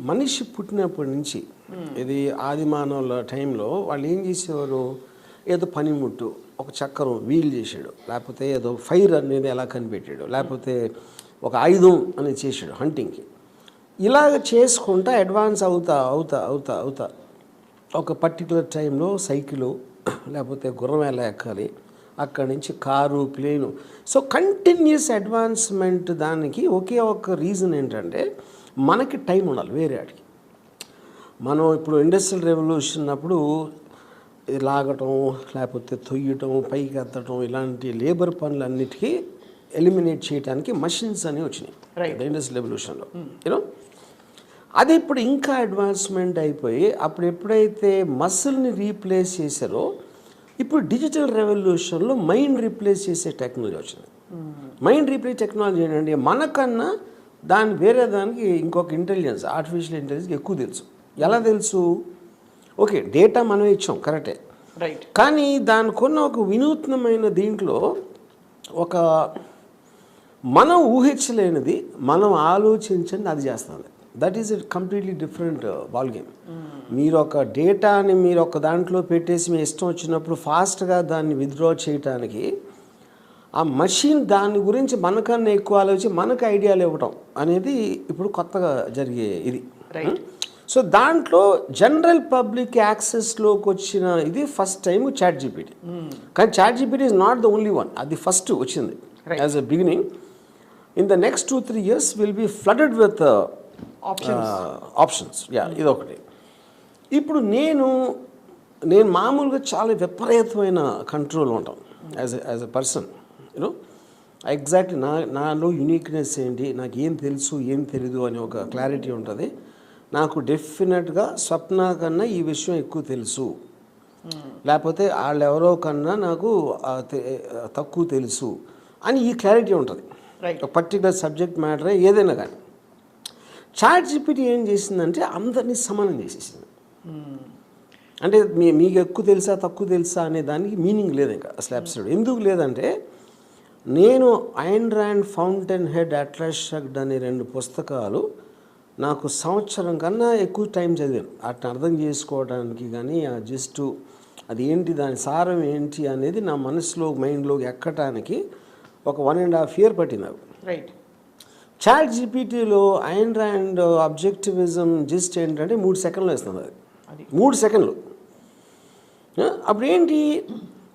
మనిషి పుట్టినప్పటి నుంచి ఇది ఆది మానవుల టైంలో వాళ్ళు ఏం చేసేవారు, ఏదో పనిముట్టు ఒక చక్రం వీల్ చేసాడు, లేకపోతే ఏదో ఫైర్ అనేది ఎలా కనిపెట్టాడు, లేకపోతే ఒక ఆయుధం అనేది చేసాడు హంటింగ్కి. ఇలాగ చేసుకుంటా అడ్వాన్స్ అవుతా అవుతా అవుతా అవుతా ఒక పర్టికులర్ టైంలో సైకిలు లేకపోతే గుర్రం ఎలా ఎక్కాలి, అక్కడి నుంచి car plain. So continuous advancement. దానికి ఒకే ఒక రీజన్ ఏంటంటే మనకి టైం ఉండాలి వేరే వాడికి. మనం ఇప్పుడు ఇండస్ట్రియల్ రెవల్యూషన్ అప్పుడు లాగటం లేకపోతే తొయ్యటం పైకి ఎత్తటం ఇలాంటి లేబర్ పనులన్నిటికీ ఎలిమినేట్ చేయడానికి మషిన్స్ అనేవి వచ్చినాయి ఇండస్ట్రియల్ రెవల్యూషన్లో. యూనో అది ఇప్పుడు ఇంకా అడ్వాన్స్మెంట్ అయిపోయి అప్పుడు ఎప్పుడైతే మసిల్ని రీప్లేస్ చేశారో ఇప్పుడు డిజిటల్ రెవల్యూషన్లో మైండ్ రీప్లేస్ చేసే టెక్నాలజీ వచ్చింది. మైండ్ రీప్లేస్ టెక్నాలజీ ఏంటంటే మనకన్నా దాని వేరే దానికి ఇంకొక ఇంటెలిజెన్స్ ఆర్టిఫిషియల్ ఇంటెలిజెన్స్ ఎక్కువ తెలుసు. ఎలా తెలుసు? ఓకే డేటా మనమే ఇచ్చాం కరెక్టే, రైట్, కానీ దానికున్న ఒక వినూత్నమైన దీంట్లో ఒక మనం ఊహించలేనిది మనం ఆలోచించండి అది చేస్తుంది. That is it completely different ball game. మీరు ఒక డేటాని మీరు ఒక దాంట్లో పెట్టేసి మీ ఇష్టం వచ్చినప్పుడు ఫాస్ట్గా దాన్ని విత్డ్రా చేయటానికి ఆ మషిన్ దాని గురించి మనకన్నా ఎక్కువ ఆలోచించి మనకు ఐడియాలు ఇవ్వటం అనేది ఇప్పుడు కొత్తగా జరిగే ఇది. సో దాంట్లో జనరల్ పబ్లిక్ యాక్సెస్లోకి వచ్చిన ఇది ఫస్ట్ టైం చాట్ జీపీటీ. కానీ chat GPT is not the only one, అది ఫస్ట్ వచ్చింది as a beginning. In the next 2-3 years will be flooded with options. ఇది ఒకటి. ఇప్పుడు నేను మామూలుగా చాలా విపరీతమైన కంట్రోల్ ఉంటాం as a person. You know exactly నాలో యునీక్నెస్ ఏంటి, నాకు ఏం తెలుసు ఏం తెలీదు అనే ఒక క్లారిటీ ఉంటుంది. నాకు డెఫినెట్గా స్వప్న కన్నా ఈ విషయం ఎక్కువ తెలుసు, లేకపోతే వాళ్ళెవరో కన్నా నాకు తక్కువ తెలుసు అని ఈ క్లారిటీ ఉంటుంది ఒక పర్టికులర్ సబ్జెక్ట్ మ్యాటర్ ఏదైనా కానీ. చాట్ జీపీటీ ఏం చేసిందంటే అందరినీ సమానం చేసేసింది. అంటే మీకు ఎక్కువ తెలుసా తక్కువ తెలుసా అనే దానికి మీనింగ్ లేదు ఇంకా అసలు అబ్సల్యూట్. ఎందుకు లేదంటే నేను Ayn Rand Fountainhead Atlas Shrugged అనే 2 పుస్తకాలు నాకు సంవత్సరం కన్నా ఎక్కువ టైం చదివాను వాటిని అర్థం చేసుకోవడానికి. కానీ ఆ జస్ట్ అది ఏంటి దాని సారం ఏంటి అనేది నా మనసులో మైండ్లోకి ఎక్కటానికి ఒక 1.5 years పట్టింది నాకు. రైట్. చాట్ జీపీటీలో ఐన్ ర్యాండ్ ఆబ్జెక్టివిజం జస్ట్ ఏంటంటే 3 seconds వేస్తుంది అది 3 seconds. అప్పుడు ఏంటి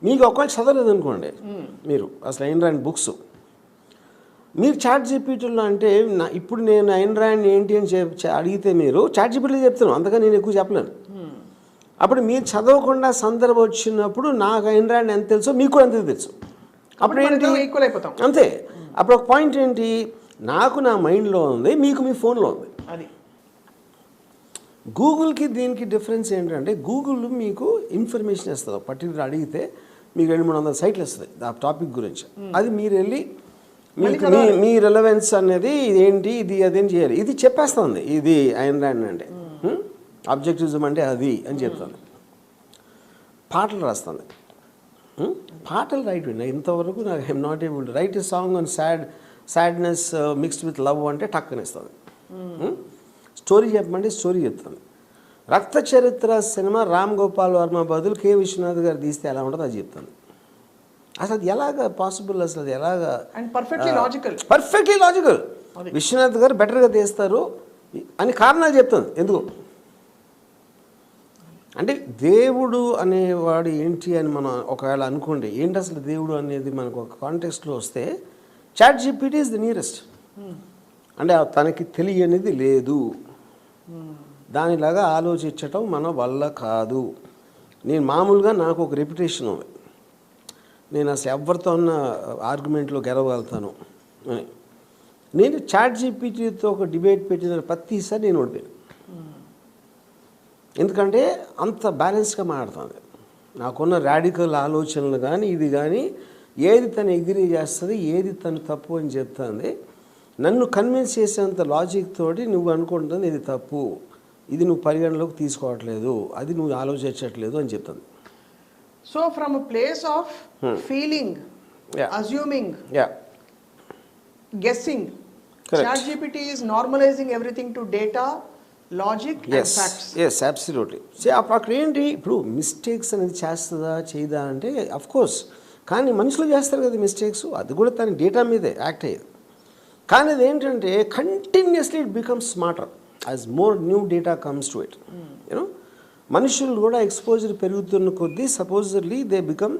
మీకు ఒకవేళ చదవలేదు అనుకోండి మీరు అసలు ఐన్ ర్యాండ్ బుక్స్ మీరు చాట్ జీపీటీలో అంటే ఇప్పుడు నేను ఐన్ ర్యాండ్ ఏంటి అని అడిగితే మీరు చాట్ జీపీటీలో చెప్తాను, అంతగా నేను ఎక్కువ చెప్పలేను. అప్పుడు మీరు చదవకుండా సందర్భం వచ్చినప్పుడు నాకు ఐన్ ర్యాండ్ ఎంత తెలుసో మీకు కూడా అంతే తెలుసు. అప్పుడు ఏంటి ఈక్వల్ అయిపోతాం అంతే. అప్పుడు ఒక పాయింట్ ఏంటి, నాకు నా మైండ్లో ఉంది మీకు మీ ఫోన్లో ఉంది. అది గూగుల్కి దీనికి డిఫరెన్స్ ఏంటంటే గూగుల్ మీకు ఇన్ఫర్మేషన్ ఇస్తుంది. పర్టికులర్ అడిగితే మీకు 200-300 sites ఇస్తుంది ఆ టాపిక్ గురించి. అది మీరు వెళ్ళి మీకు మీ రిలవెన్స్ అనేది ఇదేంటి ఇది అదేం చేయాలి ఇది చెప్పేస్తుంది. ఇది ఐన్ ర్యాండ్ అంటే ఆబ్జెక్టివిజం అంటే అది అని చెప్తుంది. పాటలు రాస్తుంది, పాటలు రైట్. ఇంతవరకు నాకు I'm not able to right a song on sadness mixed with love అంటే టక్కనిస్తుంది. స్టోరీ చెప్పమంటే స్టోరీ చెప్తుంది. రక్త చరిత్ర సినిమా రామ్ గోపాల్ వర్మ బదులు కె విశ్వనాథ్ గారు తీస్తే ఎలా ఉంటుందో అది చెప్తుంది. అసలు అది ఎలాగ పాసిబుల్, అసలు అది ఎలాగా పర్ఫెక్ట్లీ లాజికల్. విశ్వనాథ్ గారు బెటర్గా తీస్తారు అని కారణాలు చెప్తుంది. ఎందుకు అంటే దేవుడు అనేవాడు ఏంటి అని మనం ఒకవేళ అనుకోండి, ఏంటి అసలు దేవుడు అనేది మనకు ఒక కాంటెక్స్ట్లో వస్తే chat GPT is the nearest. అంటే తనకి తెలియనిది లేదు, దానిలాగా ఆలోచించటం మన వల్ల కాదు. నేను మామూలుగా నాకు ఒక రెప్యుటేషన్ ఉంది, నేను అసలు ఎవరితో ఉన్న ఆర్గ్యుమెంట్లో గెలవగలుగుతాను అని. నేను చాట్ జీపీటీతో ఒక డిబేట్ పెట్టిన ప్రతిసారి నేను ఓడిపోయాను. ఎందుకంటే అంత బ్యాలెన్స్గా మాట్లాడుతుంది. నాకున్న రాడికల్ ఆలోచనలు కానీ ఇది కానీ ఏది తను ఎగ్రీ చేస్తుంది ఏది తను తప్పు అని చెప్తుంది. నన్ను కన్విన్స్ చేసేంత లాజిక్ తోటి నువ్వు అనుకుంటుంది ఇది తప్పు, ఇది నువ్వు పరిగణలోకి తీసుకోవట్లేదు, అది నువ్వు ఆలోచించట్లేదు అని చెప్తుంది. So from a place of feeling, assuming, guessing, ChatGPT is normalizing everything to data, logic and facts. Yes absolutely. అప్పుడు అక్కడ ఏంటి, ఇప్పుడు మిస్టేక్స్ అనేది చేస్తుందా చేయదా అంటే అఫ్ కోర్స్, కానీ మనుషులు చేస్తారు కదా మిస్టేక్స్, అది కూడా తన డేటా మీదే యాక్ట్ అయ్యేది. కానీ అది ఏంటంటే continuously it becomes smarter as more new data comes to it. You know మనుషులు కూడా ఎక్స్పోజర్ పెరుగుతున్న కొద్దీ సపోజర్లీ దే బికమ్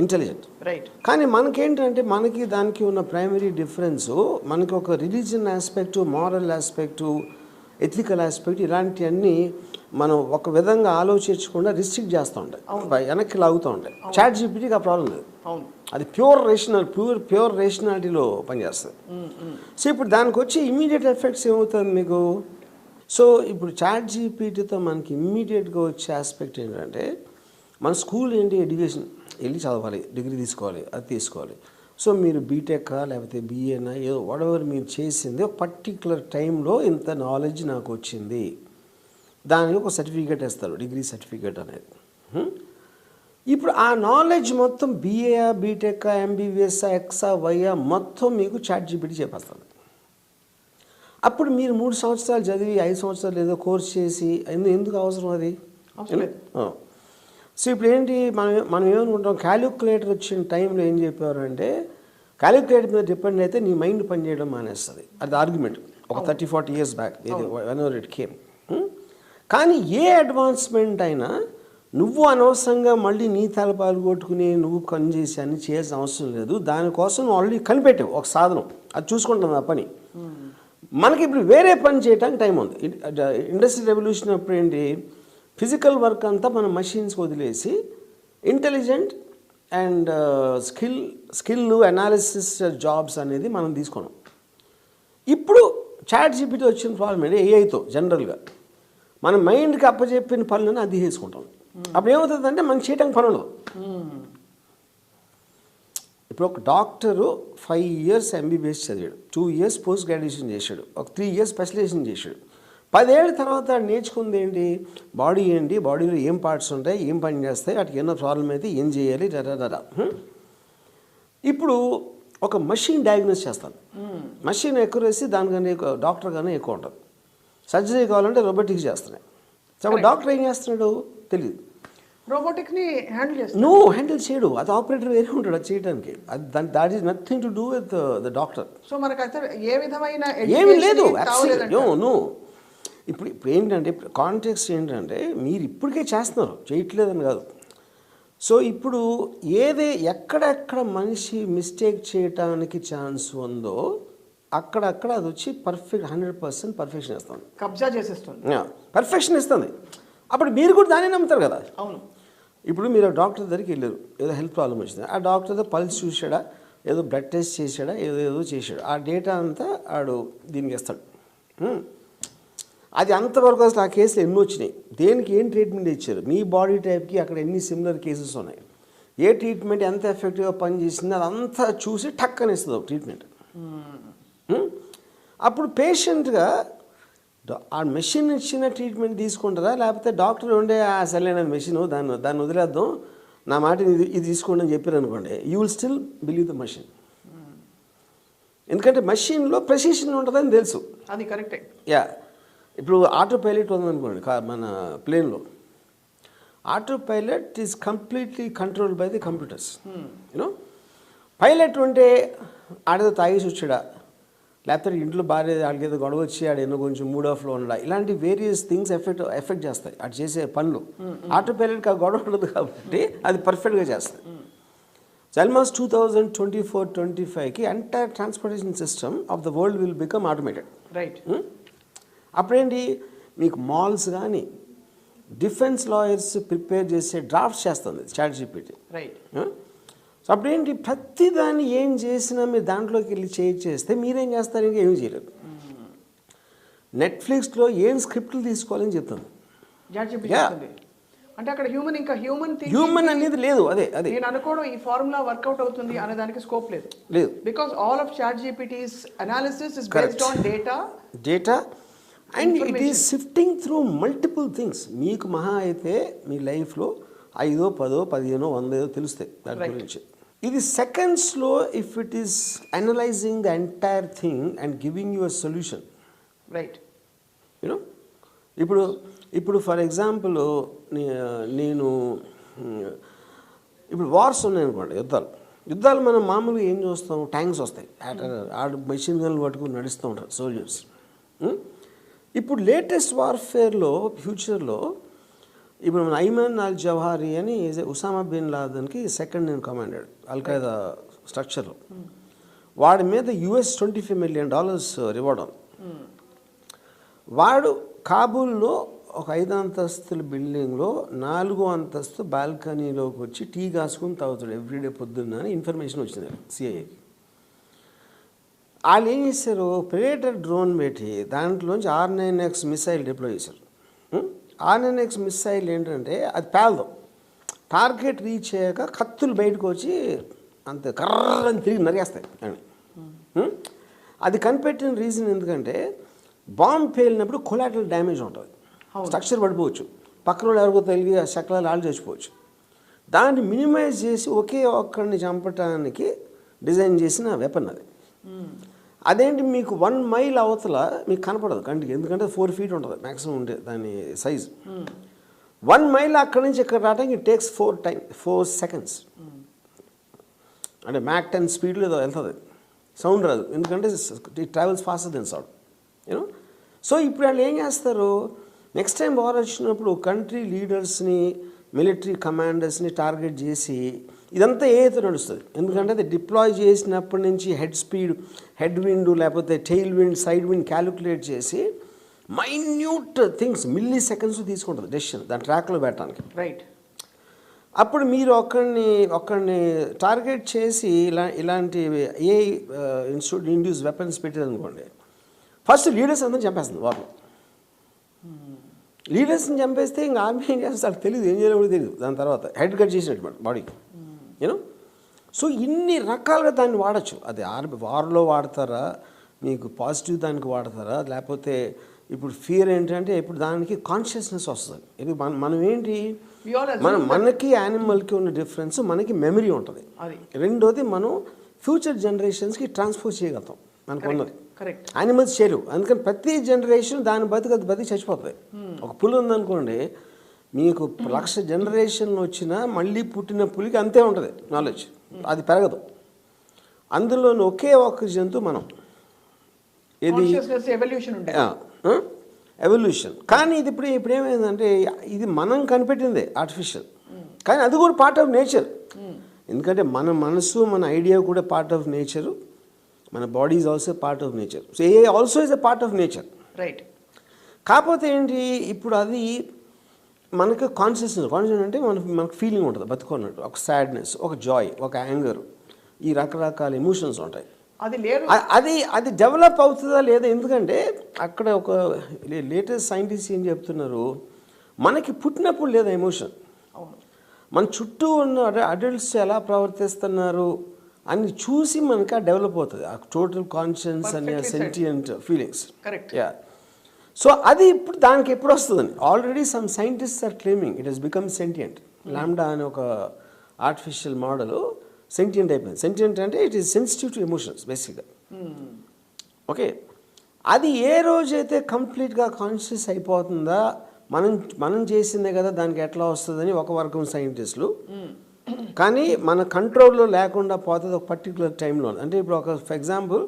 ఇంటెలిజెంట్. రైట్. కానీ మనకేంటంటే మనకి దానికి ఉన్న ప్రైమరీ డిఫరెన్స్, మనకి ఒక religion aspect, moral aspect, ethical aspect ఇలాంటివన్నీ మనం ఒక విధంగా ఆలోచించకుండా రిస్ట్రిక్ట్ చేస్తూ ఉంటాయి, వెనక్కి లాగుతూ ఉంటాయి. చాట్ జీపీటీకి ఆ ప్రాబ్లం లేదు, అది ప్యూర్ రేషనాలిటీలో పనిచేస్తుంది. సో ఇప్పుడు దానికి వచ్చి ఇమ్మీడియట్ ఎఫెక్ట్స్ ఏమవుతుంది మీకు. సో ఇప్పుడు చాట్ జీపీటీతో మనకి ఇమ్మీడియట్గా వచ్చే ఆస్పెక్ట్ ఏంటంటే, మన స్కూల్ ఏంటి, ఎడ్యుకేషన్ వెళ్ళి చదవాలి, డిగ్రీ తీసుకోవాలి, అది తీసుకోవాలి. సో మీరు బీటెక్కా లేకపోతే బీఏనా ఏదో వాటెవర్ మీరు చేసింది ఒక పర్టికులర్ టైంలో ఇంత నాలెడ్జ్ నాకు వచ్చింది, దానికి ఒక సర్టిఫికేట్ ఇస్తారు, డిగ్రీ సర్టిఫికేట్ అనేది. ఇప్పుడు ఆ నాలెడ్జ్ మొత్తం బీఏయా బీటెక్కా ఎంబీబీఎస్ఆ ఎక్సా వైయా మొత్తం మీకు చాట్ జీపీటీ చెప్పేస్తుంది. అప్పుడు మీరు 3 సంవత్సరాలు చదివి 5 సంవత్సరాలు ఏదో కోర్స్ చేసి ఎందుకు అవసరం అది? సో ఇప్పుడు ఏంటి, మనం ఏమనుకుంటాం, క్యాలిక్యులేటర్ వచ్చిన టైంలో ఏం చెప్పారు అంటే, క్యాలిక్యులేటర్ మీద డిపెండ్ అయితే నీ మైండ్ పనిచేయడం మానేస్తుంది. అది ఆర్గ్యుమెంట్ ఒక 30-40 ఇయర్స్ బ్యాక్, ఇది వెనెవర్ ఇట్ కేమ్. కానీ ఏ అడ్వాన్స్మెంట్ అయినా నువ్వు అనవసరంగా మళ్ళీ నీ తలపాలు కొట్టుకుని నువ్వు పని చేసి అన్ని చేయాల్సిన అవసరం లేదు. దానికోసం నువ్వు ఆల్రెడీ కనిపెట్టావు ఒక సాధనం, అది చూసుకుంటుంది ఆ పని. మనకి ఇప్పుడు వేరే పని చేయడానికి టైం ఉంది. ఇండస్ట్రియల్ రెవల్యూషన్ అప్పుడు ఏంటి, ఫిజికల్ వర్క్ అంతా మనం మషిన్స్కి వదిలేసి intelligent and skill analysis jobs అనేది మనం తీసుకున్నాం. ఇప్పుడు చాట్ జీపీటీ వచ్చిన ప్రాబ్లం ఏంటి, ఏఐతో జనరల్గా మన మైండ్కి అప్పచెప్పిన పనులను అది చేసుకుంటాం. అప్పుడు ఏమవుతుందంటే మనకి చేయడానికి పని ఉండదు. ఇప్పుడు ఒక డాక్టరు 5 years ఎంబీబీఎస్ చదివాడు, 2 years పోస్ట్ గ్రాడ్యుయేషన్ చేశాడు, ఒక 3 years స్పెషలైజేషన్ చేశాడు. 10 ఏళ్ళ తర్వాత నేర్చుకుంది ఏంటి, బాడీ ఏంటి, బాడీలో ఏం పార్ట్స్ ఉంటాయి, ఏం పని చేస్తాయి, వాటికి ఏమైనా ప్రాబ్లం అయితే ఏం చేయాలి డరా. ఇప్పుడు ఒక మషిన్ డయాగ్నోస్ చేస్తాను, మషిన్ ఎక్యురసీ దానికన్నా డాక్టర్ కన్నా ఎక్కువ ఉంటుంది. సర్జరీ కావాలంటే రోబోటిక్స్ చేస్తున్నాయి. సో డాక్టర్ ఏం చేస్తున్నాడు తెలియదు, రోబోటిక్ని హ్యాండిల్ చేస్తాడు. నువ్వు హ్యాండిల్ చేయడు, అది ఆపరేటర్ వేరే ఉంటాడు అది చేయడానికి. అది that is nothing to do with the doctor. So మనకైతే ఏ విధమైన ఏమీ లేదు. నువ్వు ఇప్పుడు ఏంటంటే కాంటెక్స్ట్ ఏంటంటే మీరు ఇప్పటికే చేస్తున్నారు, చేయట్లేదని కాదు. సో ఇప్పుడు ఎక్కడెక్కడ మనిషి మిస్టేక్ చేయటానికి ఛాన్స్ ఉందో అక్కడక్కడ అది వచ్చి 100% పర్ఫెక్షన్ ఇస్తుంది, కబ్జా చేసేస్తుంది, పర్ఫెక్షన్ ఇస్తుంది. అప్పుడు మీరు కూడా దాన్ని నమ్ముతారు కదా. అవును. ఇప్పుడు మీరు డాక్టర్ దగ్గరికి వెళ్ళారు, ఏదో హెల్త్ ప్రాబ్లం వచ్చింది, ఆ డాక్టర్ పల్స్ చూసాడా, ఏదో బ్లడ్ టెస్ట్ చేశాడా, ఏదో చేశాడు, ఆ డేటా అంతా ఆడు దీనికి ఇస్తాడు. అది అంతవరకు అసలు ఆ కేసులు ఎన్ని వచ్చినాయి, దేనికి ఏం ట్రీట్మెంట్ ఇచ్చారు, మీ బాడీ టైప్కి అక్కడ ఎన్ని సిమిలర్ కేసెస్ ఉన్నాయి, ఏ ట్రీట్మెంట్ ఎంత ఎఫెక్టివ్గా పనిచేసింది, అదంతా చూసి టక్కని ఇస్తుంది ఒక ట్రీట్మెంట్. అప్పుడు పేషెంట్గా ఆ మెషిన్ ఇచ్చిన ట్రీట్మెంట్ తీసుకుంటారా, లేకపోతే డాక్టర్ ఉండే సరైన మెషిన్ దాన్ని వదిలేద్దాం, నా మాట ఇది తీసుకోండి అని చెప్పారు అనుకోండి, you will still believe the machine. ఎందుకంటే మెషిన్లో ప్రెసిషన్ ఉంటుందని తెలుసు, అది కరెక్టే. ఇప్పుడు ఆటో పైలట్ ఉందనుకోండి, మన ప్లేన్లో auto pilot is completely controlled by the computers. You know pilot ఉంటే ఆడేదో తాగేసి వచ్చాడా, లేకపోతే ఇంట్లో భార్య వాళ్ళకి ఏదో గొడవ వచ్చి ఆడేదో కొంచెం మూడ్ ఆఫ్లో ఉండడా, ఇలాంటి వేరియస్ థింగ్స్ ఎఫెక్ట్ చేస్తాయి అటు చేసే పనులు. ఆటో పైలట్కి ఆ గొడవ ఉండదు కాబట్టి అది పర్ఫెక్ట్గా చేస్తుంది. సో ఆల్మోస్ట్ 2024-25కి entire transportation system of the world will become automated. Right. అప్పుడేంటి, మీకు మాల్స్ కానీ డిఫెన్స్ లాయర్స్ ప్రిపేర్ చేసే డ్రాఫ్ట్స్ చేస్తుంది చాట్ జీపీటీ. రైట్. సో అప్పుడేంటి, ప్రతి దాన్ని ఏం చేసినా మీరు దాంట్లోకి వెళ్ళి చేస్తే మీరేం చేస్తారు, ఇంకా ఏమీ చేయలేదు. నెట్ఫ్లిక్స్లో ఏం స్క్రిప్ట్లు తీసుకోవాలని చెప్తుంది. అంటే అక్కడ హ్యూమన్ అనేది లేదు. అదే నేను అనుకోవడం ఈ ఫార్ములా వర్కౌట్ అవుతుంది అనే దానికి స్కోప్ లేదు. Because all of chat GPT's analysis is based on data and it is shifting through multiple things. మీకు మహా అయితే మీ లైఫ్లో 5, 10, 15, 100 తెలుస్తాయి దాని గురించి. ఇది సెకండ్స్లో if it is analysing the entire thing and giving you a solution. Right. You know ఇప్పుడు ఫర్ ఎగ్జాంపుల్ నేను ఇప్పుడు వార్స్ ఉన్నాయనుకోండి, యుద్ధాలు మనం మామూలుగా ఏం చూస్తాం, ట్యాంక్స్ వస్తాయి, ఆడు మెషిన్ గన్లు పట్టుకుని నడుస్తూ ఉంటారు సోల్జర్స్. ఇప్పుడు లేటెస్ట్ వార్ఫేర్లో ఫ్యూచర్లో ఇప్పుడు మన ఐమన్ అల్ జవాహిరి అని ఉసామా బిన్ లాదెన్కి సెకండ్ ఇన్ కమాండెడ్ అల్ఖైదా స్ట్రక్చర్లో, వాడి మీద $25 million రివార్డ్ ఉంది. వాడు కాబూల్లో ఒక 5 అంతస్తుల బిల్డింగ్లో 4వ అంతస్తు బాల్కనీలోకి వచ్చి టీ కాసుకుని తాగుతాడు ఎవ్రీడే పొద్దున్న అని ఇన్ఫర్మేషన్ వచ్చింది సిఐఏకి. వాళ్ళు ఏం చేశారు, ప్రెడేటర్ డ్రోన్ పెట్టి దాంట్లోంచి R9X మిసైల్ డిప్లాయ్ చేశారు. R9X మిసైల్ ఏంటంటే అది పేలదు, టార్గెట్ రీచ్ అయ్యాక కత్తులు బయటకు వచ్చి అంతే కర్రని తిరిగి నరిగేస్తాయి అని. అది కనిపెట్టిన రీజన్ ఎందుకంటే బాంబ్ పేలినప్పుడు కొలాటరల్ డ్యామేజ్ ఉంటుంది, స్ట్రక్చర్ పడిపోవచ్చు, పక్కన వాళ్ళు ఎవరికో తెలివి ఆ శకలాలు ఆళ్ళు చచ్చిపోవచ్చు. దాన్ని మినిమైజ్ చేసి ఒకే ఒక్కడిని చంపటానికి డిజైన్ చేసిన వెపన్ అది. అదేంటి మీకు 1 మైల్ అవతల మీకు కనపడదు కంటికి, ఎందుకంటే 4 feet ఉంటుంది మ్యాక్సిమం ఉంటే దాని సైజు. 1 మైల్ అక్కడి నుంచి ఇక్కడ రావడానికి ఇట్ టేక్స్ 4 seconds. అంటే మ్యాక్ 10 స్పీడ్లో ఏదో వెళ్తుంది, సౌండ్ రాదు, ఎందుకంటే it travels faster than sound, you know. So ఇప్పుడు వాళ్ళు ఏం చేస్తారు, నెక్స్ట్ టైం వార్ వచ్చినప్పుడు కంట్రీ లీడర్స్ని, మిలిటరీ కమాండర్స్ని టార్గెట్ చేసి ఇదంతా ఏదైతే నడుస్తుంది, ఎందుకంటే అది డిప్లాయ్ చేసినప్పటి నుంచి హెడ్ స్పీడ్, హెడ్ విండ్ లేకపోతే tail wind, side wind calculate చేసి మైన్యూట్ థింగ్స్ మిల్లీ సెకండ్స్ తీసుకుంటుంది డెసిషన్ దాని ట్రాక్లో పెట్టడానికి. రైట్. అప్పుడు మీరు ఒక్కడిని టార్గెట్ చేసి ఇలాంటి ఏ ఇన్స్టిట్యూట్ ఇండ్యూస్ వెపన్స్ పెట్టారనుకోండి, ఫస్ట్ లీడర్స్ అందరూ చంపేస్తుంది వాళ్ళు. లీడర్స్ని చంపేస్తే ఇంకా ఆర్మీ ఏం చేస్తారు తెలియదు, ఏం చేయాలో కూడా తెలియదు. దాని తర్వాత హెడ్ కట్ చేసినట్టు బాడీకి, యూనో. సో ఇన్ని రకాలుగా దాన్ని వాడచ్చు. అది వార్లో వాడతారా, మీకు పాజిటివ్ దానికి వాడతారా, లేకపోతే ఇప్పుడు ఫియర్ ఏంటంటే ఇప్పుడు దానికి కాన్షియస్నెస్ వస్తుంది. ఇది మనం ఏంటి, మనకి యానిమల్కి ఉన్న డిఫరెన్స్ మనకి మెమరీ ఉంటుంది. రెండోది మనం ఫ్యూచర్ జనరేషన్స్కి ట్రాన్స్ఫర్ చేయగలుగుతాం మనకు ఉన్నది. యానిమల్స్ చేయలేవు, అందుకని ప్రతి జనరేషన్ దాని బతికి చచ్చిపోతుంది. ఒక పులి ఉందనుకోండి, మీకు 1,00,000 జనరేషన్లు వచ్చినా మళ్ళీ పుట్టిన పులికి అంతే ఉంటుంది నాలెడ్జ్, అది పెరగదు. అందులో ఒకే ఒక్క జంతువు మనం, ఇది ఎవల్యూషన్. కానీ ఇది ఇప్పుడు ఏమైందంటే ఇది మనం కనిపెట్టిందే ఆర్టిఫిషియల్, కానీ అది కూడా పార్ట్ ఆఫ్ నేచర్. ఎందుకంటే మన మనసు, మన ఐడియా కూడా పార్ట్ ఆఫ్ నేచరు, మన body is also part of nature. So A also is a part of nature. Right. కాకపోతే ఏంటి, ఇప్పుడు అది మనకు కాన్షియస్నెస్ అంటే మనకు ఫీలింగ్ ఉంటుంది బతుకున్నట్టు, ఒక సాడ్నెస్, ఒక జాయ్, ఒక యాంగర్, ఈ రకరకాల ఎమోషన్స్ ఉంటాయి. అది డెవలప్ అవుతుందా లేదా, ఎందుకంటే అక్కడ ఒక లేటెస్ట్ సైంటిస్ట్ ఏం చెప్తున్నారు, మనకి పుట్టినప్పుడు లేదా ఎమోషన్, మన చుట్టూ ఉన్న అడల్ట్స్ ఎలా ప్రవర్తిస్తున్నారు అని చూసి మనకి డెవలప్ అవుతుంది ఆ టోటల్ కాన్షియన్స్ అనే సెంటియంట్ ఫీలింగ్స్. యా. సో అది ఇప్పుడు దానికి ఎప్పుడు వస్తుందని already some scientists are claiming it has become sentient. LaMDA అనే ఒక ఆర్టిఫిషియల్ మోడల్ సెంటియంట్ అయిపోయింది. సెంటియంట్ అంటే it is sensitive to emotions బేసిక్గా. ఓకే, అది ఏ రోజైతే కంప్లీట్గా కాన్షియస్ అయిపోతుందా, మనం చేసిందే కదా దానికి ఎట్లా వస్తుందని ఒక వర్గం సైంటిస్టులు, కానీ మన కంట్రోల్లో లేకుండా పోతుంది ఒక పర్టికులర్ టైంలో. అంటే ఇప్పుడు ఫర్ ఎగ్జాంపుల్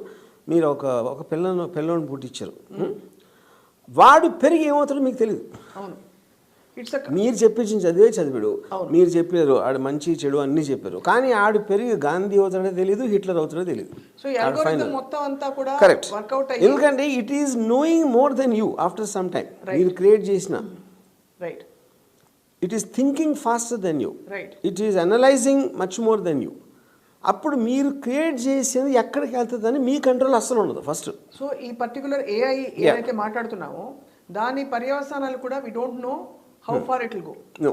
మీరు ఒక పిల్లని పుట్టించారు, వాడు పెరిగి ఏమవుతాడో మీకు తెలియదు. మీరు చెప్పించి చదివాడు, మీరు చెప్పారు ఆడు మంచి చెడు అన్నీ చెప్పారు, కానీ ఆడు పెరిగి గాంధీ అవుతాడో తెలియదు, హిట్లర్ అవుతాడో తెలియదు. కరెక్ట్. ఎందుకంటే it is knowing more than you after some time. మీరు క్రియేట్ చేసిన it is thinking faster than you, it is analysing much more than you. అప్పుడు మీరు క్రియేట్ చేసేది ఎక్కడికి వెళ్తుందని మీ కంట్రోల్ అస్సలు ఉండదు ఫస్ట్. సో ఈ పర్టికులర్ ఏఐ ఏదైతే మాట్లాడుతున్నామో దాని పర్యవసానాలు కూడా we don't know how far it will go. No,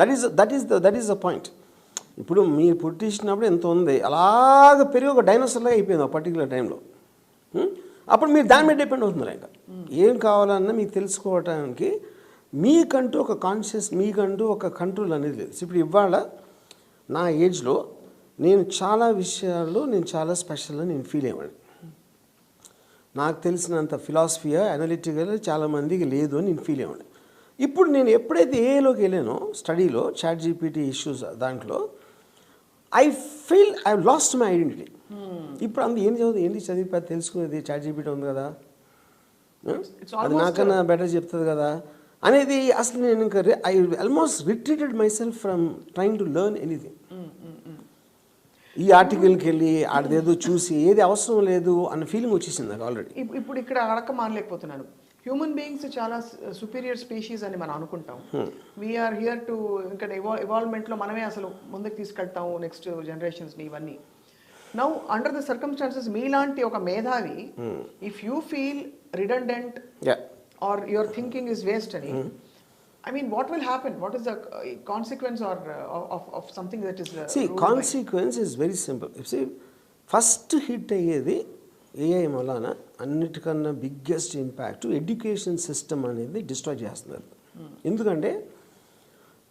that is the point. ఇప్పుడు మీరు పుట్టించినప్పుడు ఎంత ఉంది, అలాగ పెరిగి ఒక డైనోసార్లాగా అయిపోయింది ఒక పర్టికులర్ టైంలో. అప్పుడు మీరు దాని మీద డిపెండ్ అవుతున్నారు. ఇంకా ఏం కావాలన్నా మీకు తెలుసుకోవడానికి మీకంటూ ఒక కాన్షియస్, మీకంటూ ఒక కంట్రోల్ అనేది లేదు. ఇప్పుడు ఇవాళ నా ఏజ్లో నేను చాలా విషయాల్లో నేను చాలా స్పెషల్గా నేను ఫీల్ అయ్యాను. నాకు తెలిసినంత ఫిలాసఫియా అనలిటికల్ చాలామందికి లేదు అని నేను ఫీల్ అయ్యాను. ఇప్పుడు నేను ఎప్పుడైతే ఏలోకి వెళ్ళానో స్టడీలో చాట్ జీపీటీ ఇష్యూస్ దాంట్లో I feel I lost my identity. ఇప్పుడు ఏం చదువుతుంది, ఏంటి చదివి తెలుసుకునేది, చాట్ జీపీటీ ఉంది కదా, అది నాకన్నా బెటర్ చెప్తుంది కదా అనేది. అసలు నేను ఇంకా I almost retreated myself from trying to learn anything. ఈ ఆర్టికల్కి వెళ్ళి ఆడదేదో చూసి ఏది అవసరం లేదు అన్న ఫీలింగ్ వచ్చేసింది నాకు ఆల్రెడీ. ఇప్పుడు ఇక్కడ అడక మానలేకపోతున్నాను. హ్యూమన్ బీయింగ్స్ చాలా సుపీరియర్ స్పీషీస్ అని మనం అనుకుంటాం. వీఆర్ హియర్ టు ఇంకా ఇవాల్వ్మెంట్లో మనమే అసలు ముందుకు తీసుకెళ్తాము నెక్స్ట్ జనరేషన్స్ని ఇవన్నీ. నౌ అండర్ ద సర్కమ్స్టాన్సెస్ మీలాంటి ఒక మేధావి if you feel redundant or your thinking is waste అని, I mean, what will happen? What is the consequence or of something that is see, consequence is very simple. You see, first hit అయ్యేది AI వలన అన్నిటికన్నా biggest impact education system అనేది destroy చేస్తున్నారు. ఎందుకంటే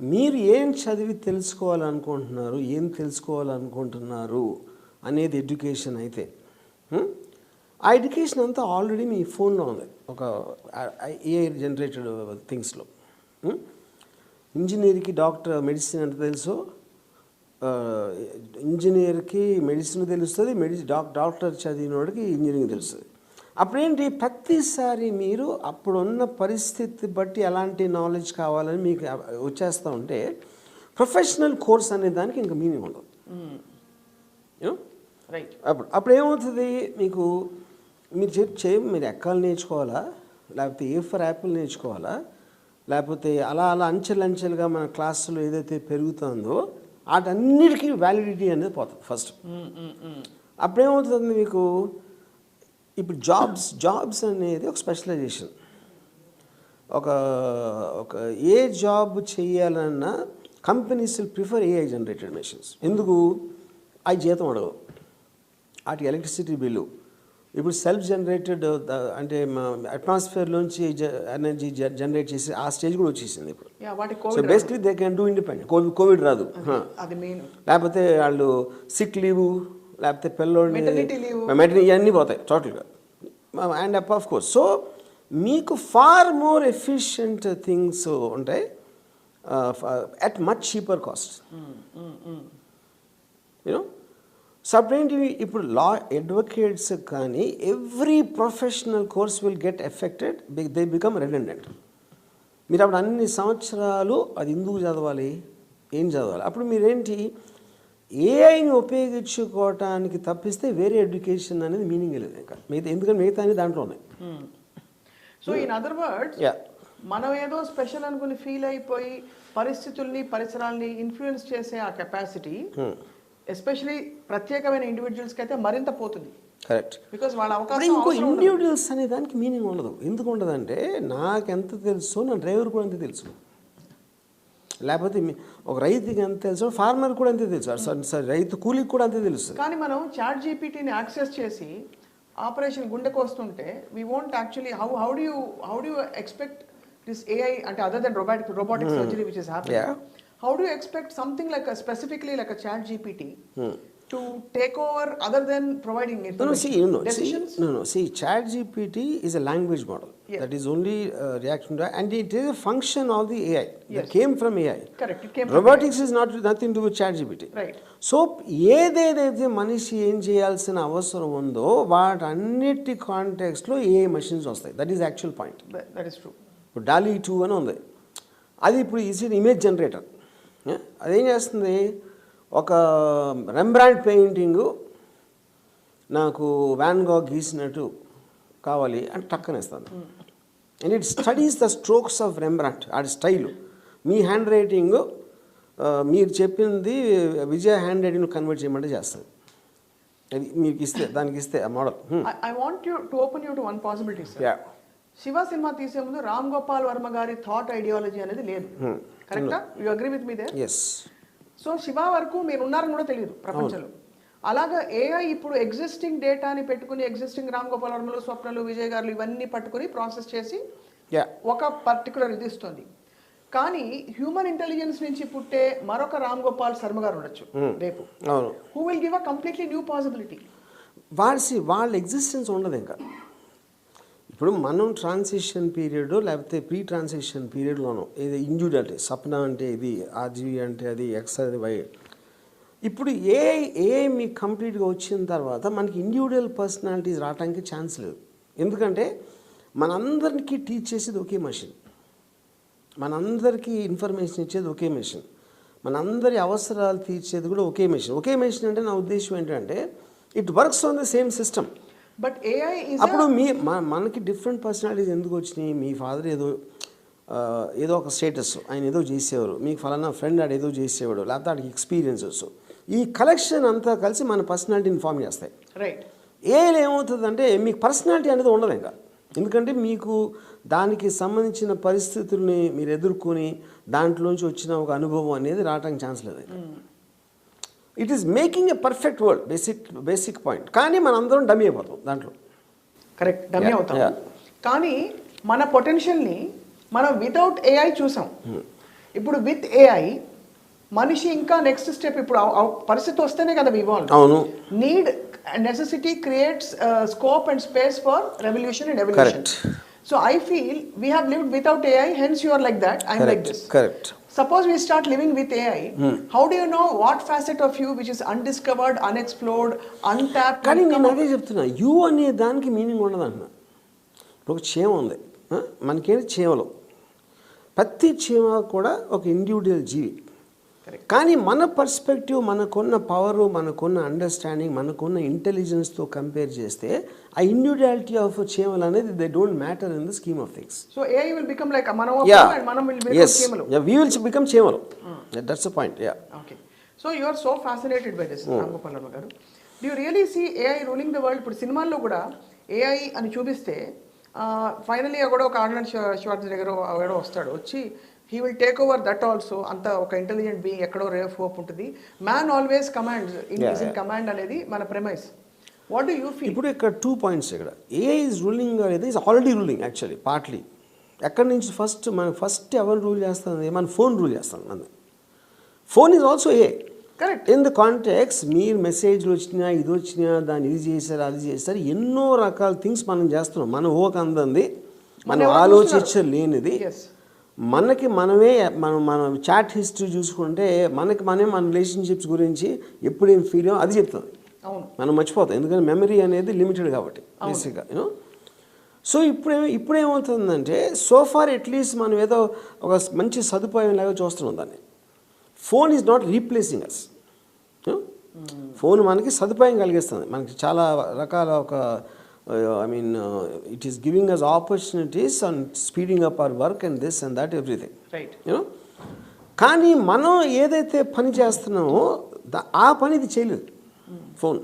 మీరు ఏం చదివి తెలుసుకోవాలనుకుంటున్నారు, ఏం తెలుసుకోవాలనుకుంటున్నారు అనేది ఎడ్యుకేషన్ అయితే, ఆ ఎడ్యుకేషన్ అంతా ఆల్రెడీ మీ ఫోన్లో ఉంది, ఒక AI జనరేటెడ్ థింగ్స్లో. ఇంజనీర్కి డాక్టర్ మెడిసిన్ ఎంత తెలుసో, ఇంజనీర్కి మెడిసిన్ తెలుస్తుంది, డాక్టర్ చదివినోడికి ఇంజనీరింగ్ తెలుస్తుంది. అప్పుడేంటి, ప్రతిసారి మీరు అప్పుడున్న పరిస్థితి బట్టి ఎలాంటి నాలెడ్జ్ కావాలని మీకు వచ్చేస్తూ ఉంటే ప్రొఫెషనల్ కోర్స్ అనే దానికి ఇంకా మీనింగ్ ఉండదు. రైట్. అప్పుడు ఏమవుతుంది, మీకు మీరు ఎక్కాలు నేర్చుకోవాలా, లేకపోతే ఏ ఫర్ యాపిల్ నేర్చుకోవాలా, లేకపోతే అలా అంచెలంచెలుగా మన క్లాసులో ఏదైతే పెరుగుతుందో వాటన్నిటికీ వ్యాలిడిటీ అనేది పోతుంది ఫస్ట్. అప్పుడేమవుతుంది మీకు, ఇప్పుడు జాబ్స్ అనేది ఒక స్పెషలైజేషన్. ఒక ఏ జాబ్ చేయాలన్నా companies will prefer AI generated machines. ఎందుకు, అవి జీతం అడగవు, వాటి ఎలక్ట్రిసిటీ బిల్లు. ఇప్పుడు సెల్ఫ్ జనరేటెడ్ అంటే అట్మాస్ఫియర్లోంచి ఎనర్జీ జనరేట్ చేసి ఆ స్టేజ్ కూడా వచ్చేసింది ఇప్పుడు. So basically they can do independent. Covid రాదు, లేకపోతే వాళ్ళు సిక్ లీవ్, లేకపోతే పిల్లోడిని మెటర్నిటీ ఇవన్నీ పోతాయి టోటల్గా. అండ్ ఆఫ్ కోర్స్ సో మీకు ఫార్ మోర్ ఎఫిషియంట్ థింగ్స్ ఉంటాయి at much cheaper cost. You know, separately ఇప్పుడు లా అడ్వకేట్స్ కానీ every professional course will get affected, they become redundant. మీరు అప్పుడు అన్ని సంవత్సరాలు అది ఎందుకు చదవాలి, ఏం చదవాలి, అప్పుడు మీరేంటి ఏఐని ఉపయోగించుకోవటానికి తప్పిస్తే వేరే ఎడ్యుకేషన్ అనేది మీనింగ్ లేదు ఇంకా ఎందుకంటే మిగతా అనేది దాంట్లో ఉన్నాయి. సో ఇన్ అదర్ వర్డ్స్ మనం ఏదో స్పెషల్ అనుకుని ఫీల్ అయిపోయి పరిస్థితుల్ని పరిసరాల్ని ఇన్ఫ్లుయెన్స్ చేసే ఆ కెపాసిటీ ఎస్పెషలీ ప్రత్యేకమైన ఇండివిజువల్స్కి అయితే మరింత పోతుంది. కరెక్ట్. బికాస్ వాళ్ళ అవకాశం ఇంకో ఇండివిజువల్స్ అనే దానికి మీనింగ్ ఉండదు. ఎందుకు ఉండదంటే నాకెంత తెలుసు నా డ్రైవర్ కూడా అంతే తెలుసు, లేకపోతే ఒక రైతుకి ఎంత తెలుసు ఫార్మర్ కూడా అంతే తెలుసు, రైతు కూలికి కూడా అంతే తెలుసు. కానీ మనం చాట్ జీపీటీని యాక్సెస్ చేసి ఆపరేషన్ గుండెకు వస్తుంటే we won't actually how do you expect this AI అంటే other than robotic surgery which is happening, how do you expect something like specifically like a chat GPT to take over other than providing decisions? See, chat GPT is a language model. Yes. That is only reaction to, and it is a function of the AI. Yes. That came from AI. Correct. It came Robotics from AI. is nothing to do with chat GPT. Right. So ఏదైతే మనిషి ఏం చేయాల్సిన అవసరం ఉందో వాటన్నిటి కాంటెక్స్లో AI machines వస్తాయి. That is actual point. That is true. ఇప్పుడు DALL-E 2 అని ఉంది, అది ఇప్పుడు ఈజీ ఇమేజ్ జనరేటర్. అదేం చేస్తుంది, ఒక రెంబ్రాండ్ పెయింటింగు నాకు వ్యాన్ గాగ్ గీసినట్టు కావాలి అంటే టక్కనేస్తాను. And it studies the strokes of Rembrandt, ఆ స్టైలు. మీ హ్యాండ్ రైటింగ్ మీరు చెప్పింది విజయ్ హ్యాండ్ రైటింగ్ కన్వర్ట్ చేయమంటే చేస్తుంది. అది మీకు ఇస్తే దానికి ఇస్తే ఆ model. I want you to open you to one possibility sir. Shiva cinema తీసే ముందు రామ్ గోపాల్ వర్మ గారి థాట్ ఐడియాలజీ అనేది లేదు, కరెక్టా? You agree with me there? Yes. So Shiva వరకు మీరు ఉన్నారని కూడా తెలియదు ప్రపంచంలో. అలాగా ఏఐ ఇప్పుడు ఎగ్జిస్టింగ్ డేటాని పెట్టుకుని ఎగ్జిస్టింగ్ రామ్ గోపాల్ వర్మలు, స్వప్నలు, విజయ్ గారు ఇవన్నీ పట్టుకుని ప్రాసెస్ చేసి ఒక పర్టికులర్ ఇది ఇస్తుంది. కానీ హ్యూమన్ ఇంటెలిజెన్స్ నుంచి పుట్టే మరొక రామ్ గోపాల్ శర్మ గారు ఉండొచ్చు రేపు, who will give a completely new possibility. వాళ్ళ ఎగ్జిస్టెన్స్ ఉండదు ఇంకా. ఇప్పుడు మనం ట్రాన్సిషన్ పీరియడ్ లేకపోతే ప్రీ ట్రాన్సిషన్ పీరియడ్లోనో ఇది ఇండివిజువాలిటీ సప్న అంటే ఇది ఆర్జీవి అంటే అది ఎక్స్ అది వై. ఇప్పుడు ఏ మీకు కంప్లీట్గా వచ్చిన తర్వాత మనకి ఇండివిజువల్ పర్సనాలిటీస్ రావడానికి ఛాన్స్ లేదు. ఎందుకంటే మనందరికీ టీచ్ చేసేది ఒకే మెషిన్, మనందరికీ ఇన్ఫర్మేషన్ ఇచ్చేది ఒకే మెషిన్, మనందరి అవసరాలు తీర్చేది కూడా ఒకే మెషిన్. ఒకే మెషిన్ అంటే నా ఉద్దేశం ఏంటంటే it works on the same system. But AI అప్పుడు మనకి డిఫరెంట్ పర్సనాలిటీస్ ఎందుకు వచ్చినాయి? మీ ఫాదర్ ఏదో ఒక స్టేటస్, ఆయన ఏదో చేసేవారు, మీకు ఫలానా ఫ్రెండ్ ఆడు ఏదో చేసేవాడు, లేకపోతే ఆడికి ఎక్స్పీరియన్సెస్, ఈ కలెక్షన్ అంతా కలిసి మన పర్సనాలిటీని ఫామ్ చేస్తాయి. రైట్. ఏఐలో ఏమవుతుందంటే మీకు పర్సనాలిటీ అనేది ఉండదు ఇంకా. ఎందుకంటే మీకు దానికి సంబంధించిన పరిస్థితుల్ని మీరు ఎదుర్కొని దాంట్లోంచి వచ్చిన ఒక అనుభవం అనేది రావడానికి ఛాన్స్ లేదు. It is making a perfect world, basic point. కానీ మనం అందరం డమ్మీ అయిపోతాం దాంట్లో. కరెక్ట్, డమ్మీ అవుతాం. కానీ మన పొటెన్షియల్ని మనం వితౌట్ ఏఐ చూసాం. ఇప్పుడు విత్ ఏఐ మనిషి ఇంకా నెక్స్ట్ స్టెప్, ఇప్పుడు పరిస్థితి వస్తేనే కదా ఇవాల్వ్. అవును. Need necessity creates scope and space for revolution and evolution. So I feel we have lived without AI, hence you are like that, I am like this. Correct. Suppose we start living with AI, how do you know what facet of you which is undiscovered, unexplored, untapped? కానీ నేను అదే చెప్తున్నా, you అనే దానికి meaning ఉండదు అన్న. ఇప్పుడు ఒక చీమ ఉంది, మనకేంటి చీమలు, ప్రతి చీమ కూడా ఒక ఇండివిజువల్ జీవి. కానీ మన పర్స్పెక్టివ్, మనకున్న పవరు, మనకున్న అండర్స్టాండింగ్, మనకున్న ఇంటెలిజెన్స్తో కంపేర్ చేస్తే ఆ ఇండివిజువాలిటీ ఆఫ్ చీమలు అనేది they don't matter in the scheme of things. So AI will become like మనం will become చీమలు. We will become చీమలు. That's the point. Okay. So you are so fascinated by this, Ramgopal Varma గారు. Do you really see AI ruling the world? ఇప్పుడు సినిమాల్లో కూడా AI అని చూపిస్తే finally కూడా ఒక ఆర్నాల్డ్ ష్వార్జ్నెగర్ ఎవడో వస్తాడు, వచ్చి he will take over that also. అంత ఒక ఇంటెలిజెంట్ బీయింగ్ ఎక్కడో రే ఆఫ్ హోప్ ఉంటుంది. Man always commands in command అనేది మన premise. What do you feel? ఇప్పుడు ఇక్కడ 2 points ఇక్కడ. AI is ruling అనేది is already ruling actually partly. ఎక్కడి నుంచి ఫస్ట్ ఎవరు రూల్ చేస్తుంది? మన ఫోన్ రూల్ చేస్తుంది. మన phone is also AI. Correct. In the context మీరు మెసేజ్లు వచ్చినా, ఇది వచ్చినా, దాన్ని ఇది చేశారు, అది చేశారు, ఎన్నో రకాల థింగ్స్ మనం చేస్తున్నాం. మన ఊహకు అందంది, మనం ఆలోచించలేనిది, మనకి మనమే మన చాట్ హిస్టరీ చూసుకుంటే మనమే మన రిలేషన్షిప్స్ గురించి ఎప్పుడేం ఫీల్ అయ్యాం అది చెప్తుంది. మనం మర్చిపోతాం, ఎందుకంటే మెమరీ అనేది లిమిటెడ్ కాబట్టి బేసిక్గా యూనో. సో ఇప్పుడేమవుతుందంటే సోఫార్ అట్లీస్ట్ మనం ఏదో ఒక మంచి సదుపాయం లాగా చూస్తున్నాం దాన్ని. Phone is not replacing us. Phone మనకి సదుపాయం కలిగిస్తుంది, మనకి చాలా రకాల ఒక it is giving us opportunities on speeding up our work and this and that everything. Right. కానీ మనం ఏదైతే పని చేస్తున్నామో ఆ పని ఇది చేయలేదు phone.